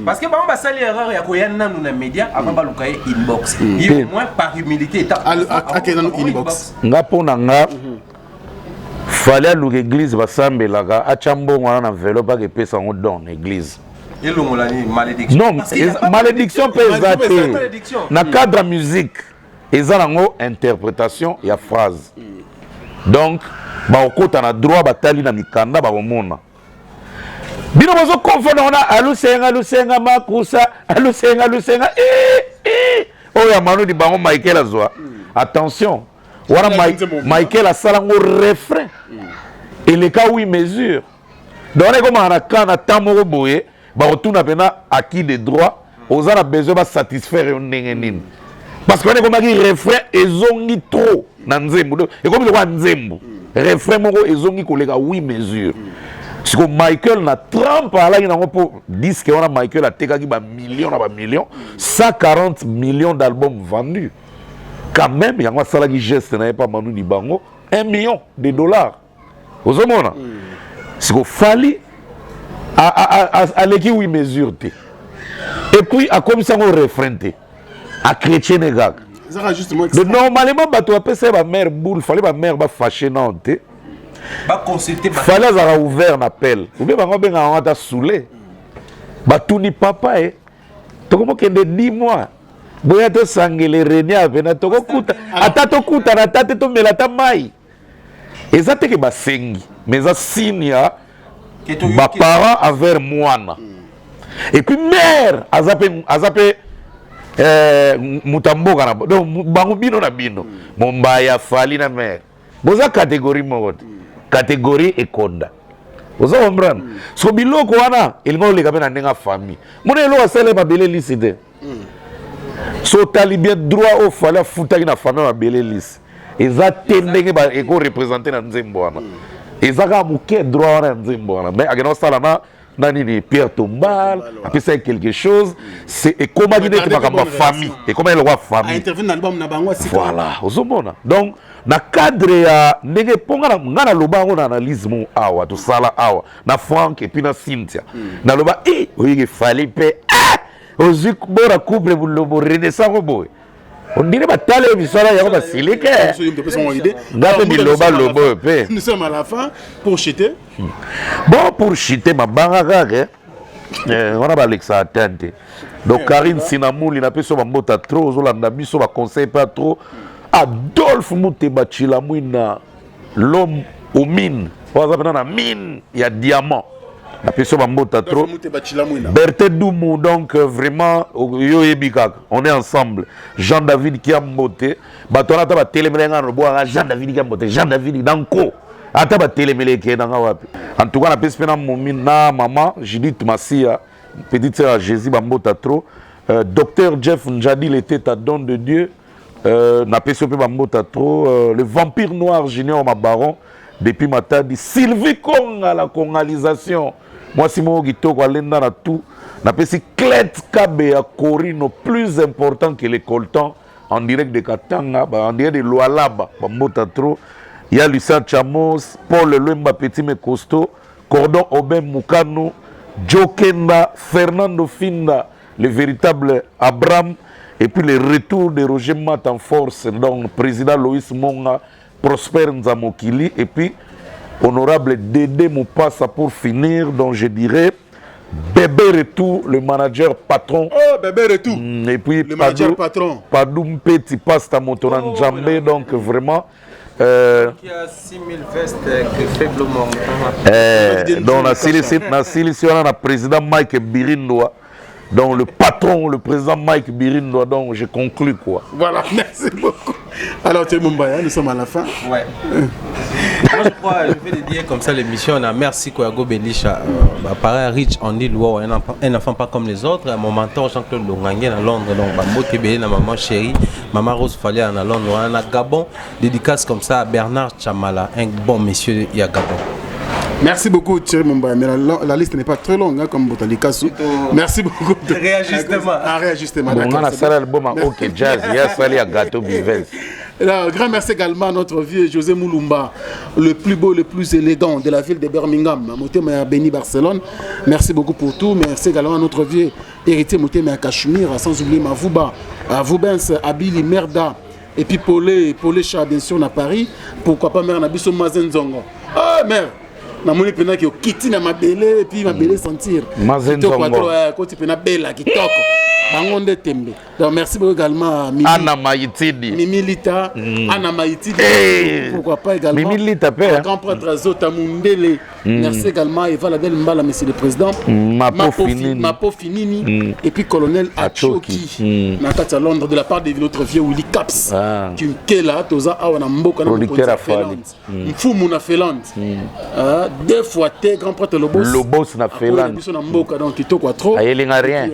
Parce que bango basali erreur ya koyana nous na média avant ba lukaye inbox. Il au moins par humilité inbox. Nga pona nga fallait à l'église basambelaka achambongo na enveloppe ke pesa on donne église. Et l'ongolani malédiction. Non, malédiction pesa na cadre musique. Eza nango interprétation ya phrase. Donc ba okota na droit batali na mikanda ba komona. Bino bozo confondre on a alusenga makusa alusenga oya manu di bango Michael azwa attention wana Michael asala ngo refrain et les cas où il mesure donc on est comme en kana tamoro boye ba retourna pena acquis des droits aux a besoin de satisfaire ndenge nini parce que on est comme un refrain ezongi trop na nzembo et comme le roi nzembo refrain moko ezongi kolega 8 mesures parce que Michael na 30 par là il n'a pas disque on a Michael a tekaki ba millions na ba millions 140 millions d'albums vendus quand même il y a un salaire qui geste n'avait pas Manu Dibango $1 million aux hommes c'est qu'il fallait à l'équipe 8 mesures et puis à comme ça on refrain à chrétien et gars normalement bateau après ça ma mère boule fallait ma mère va fâcher non te fallait avoir ouvert un appel ou bien on ben on a saoulé bateau ni papa to comment que de 10 mois boya to sangele renia vena to kuta ata to kuta na tate to melata mai ezate ke basengi mais za sinia ba parents envers moana et puis mère azape mutamboka na donc bango bino na bino mombaya fali na mère boza catégorie mode catégorie ekonda boza comprendre so biloko wana elingo leka na ndenga famille mona eloko asala babele liside so tali bien droit au fallait futaki na famille babele lisi eza tendenge ba eko représenter na nzembo wana eza ka muke droit wana nzembo wana mais agena sala na nani ni Pierre Tombal après ça quelque chose c'est et comment dire que ma famille et comment le roi famille intervenir dans l'album na bango voilà ozomona donc na cadre ya ndenge ponga na ngana lobango na analyse mon awa to sala awa na Frank et puis na Cynthia na loba oyi fallait pe ozu bora couple pour le renaissance boy on dirait batale misala ya ba silike ngate biloba lobo pe nous sommes à la fin pour chiter bon pour chiter ma banga on a Alexa attente donc Karine Sinamouli na peso ba mbota trop ozolanda biso ba conseil pas trop Adolphe Muteba Chilamwina l'homme aux mines on a mine il y a diamant la personne va trop. Berthe Doumou, donc vraiment, on est ensemble. Jean-David qui a monté. Batona ta télémélé Jean-David qui a monté. Jean-David Danko. Ata ba télémélé qui est dans wapi. En tout cas, la personne na maman, Judith Massia, petite sœur Jésus Bambota trop. Docteur Jeff Njadi, le tête à don de Dieu. Na personne Bambota trop. Le vampire noir Junior Mabaron. Depuis Matadi, Sylvie Kong à la congalisation. Moi, si mon guito quoi l'enda na tout, n'a pas si Clet Kabe à Corino plus important que les coltans en direct de Katanga, en direct de Lualaba, Bambota trop. Il y a Lucien Chamos, Paul Lemba Petit mais costaud, Cordon Aubin Moukano, Jokenda, Fernando Finda, le véritable Abraham, et puis le retour de Roger Mat en force, donc président Loïs Monga, Prosper Nzamokili, et puis honorable Dédé Moupassa pour finir, donc je dirais Bébé Retour, le manager patron. Oh, Bébé Retour. Et puis le manager patron. Padoum Petit Pasta Motoran Djambé, donc vraiment. Qui a 6000 vestes que faiblement. Donc, on a le président Mike Birindoa. Donc, le patron, le président Mike Birindoa. Donc, je conclus quoi. Voilà, merci beaucoup. Alors, tu es Mumbaya, nous sommes à la fin. Ouais. Moi, je crois, je vais le dire comme ça, l'émission, on a merci Kouago Belisha. Pareil, Rich, on dit, un enfant pas comme les autres. Mon mentor, Jean-Claude Longangue, à Londres. Donc, Moté Bélé, maman chérie, maman Rose Fallier, à Londres. On a Gabon, dédicace comme ça à Bernard Chamala, un bon monsieur, il y a Gabon. Merci beaucoup Thierry Mumbaya, mais la liste n'est pas très longue hein, comme Botali Kassou. Merci beaucoup. Réajustement. Réajustement. Bon, on a ça l'album à OK Jazz, il y a ça, il y a Gâteau Bivez. Grand merci également à notre vieux José Moulumba, le plus beau, le plus élégant de la ville de Birmingham, Motema à Béni Barcelone. Merci beaucoup pour tout. Merci également à notre vieux héritier Motema à Cachemire, sans oublier Mavouba, à Voubens, Abili Merda, et puis Paulé Chat, bien sûr, à Paris. Pourquoi pas Mère Nabiso Mazenzongo. Ah, mère! Na moni pena ki okiti na mabele et puis mabele sentir. Mazenzongo. Ko ti pena bela kitoko. Bangonde Tembe. Donc merci beaucoup également à Mimi. Anna Maïtidi. Mimi Lita. Anna Maïtidi. Pourquoi pas également. Mimi Lita, père. Grand prêtre Zota Mundele. Merci également à Eva Ladel Mbala, monsieur le président. Mapo Finini. Et puis colonel Achoki. Nakata Londres de la part de notre vieux Willy Caps. Tu es là, Toza Awana Mboka. Producteur à Fali. Mfumu na Féland. Deux fois, t'es grand prêtre Lobos na Féland. Donc il quoi trop. Rien.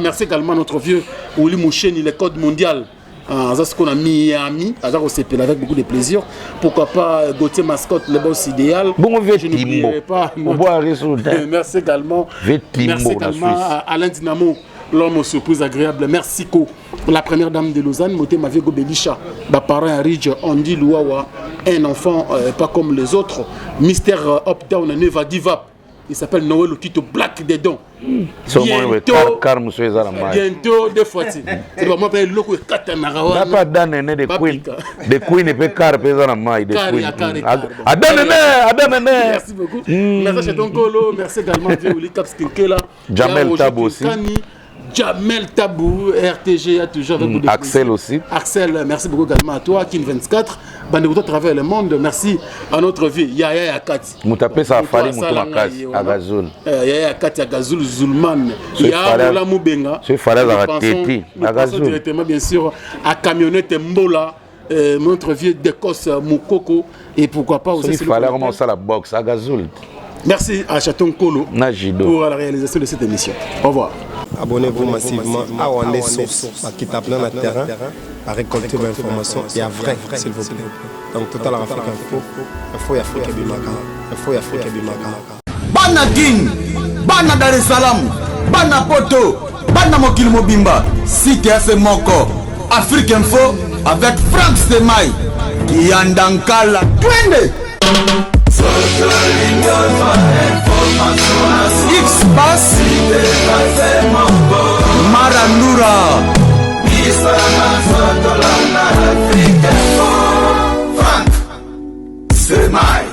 Merci également à notre vieux Oli Moucheni, le code mondial. C'est ce qu'on a mis à Miami, avec beaucoup de plaisir. Pourquoi pas Gauthier Mascotte, le boss idéal. Bon, je n'oublierai pas. Merci également. Merci également à Alain Dinamo, l'homme aux surprises agréables. Merci Co, la première dame de Lausanne, Moté Maviego Belisha, ma parent à Ridge, Andy Louawa, un enfant pas comme les autres. Mister Uptown, Neva Divap. Il s'appelle Noël Okito Black Dedon. Bientôt, deux fois. C'est pas moi qui le Katanarawa. Pas d'année de Queen. De Queen et Pécar, Pézana Maï. Merci beaucoup. Merci à ton Colo. Merci également à Willy Capskinkela. Jamel Tabou aussi. Jamel Tabou, RTG a toujours avec beaucoup de Axel aussi. Axel, merci beaucoup également à toi, Kin 24. Bandeko à travers le monde, merci à notre vie. Yaya Yakati. Moutapé ça a fallu Moutoumakazi à Gazoul. Yaya Yakati à Gazoul, Zulman. Yaya Moula Moubenga. C'est Farad à Téti à Gazoul. Directement bien sûr à Camionnette Mbola, notre vie d'Écosse Moukoko. Et pourquoi pas aussi. Il fallait commencer la boxe à Gazoul. Merci à Chaton Kolo pour la réalisation de cette émission. Au revoir. Abonnez-vous massivement à Wandé Source, qui tape dans le terrain, à récolter vos informations et à vrai, s'il vous plaît. Donc, Total Afrique Info, Info Afrique Bimaka, Info Afrique Bimaka. Bana King, Bana Dar es Salaam, Bana Poto, Bana Mokil Mobimba, Site FM Moko, Afrique Info avec Franck Stemai, Yandankala, Twende.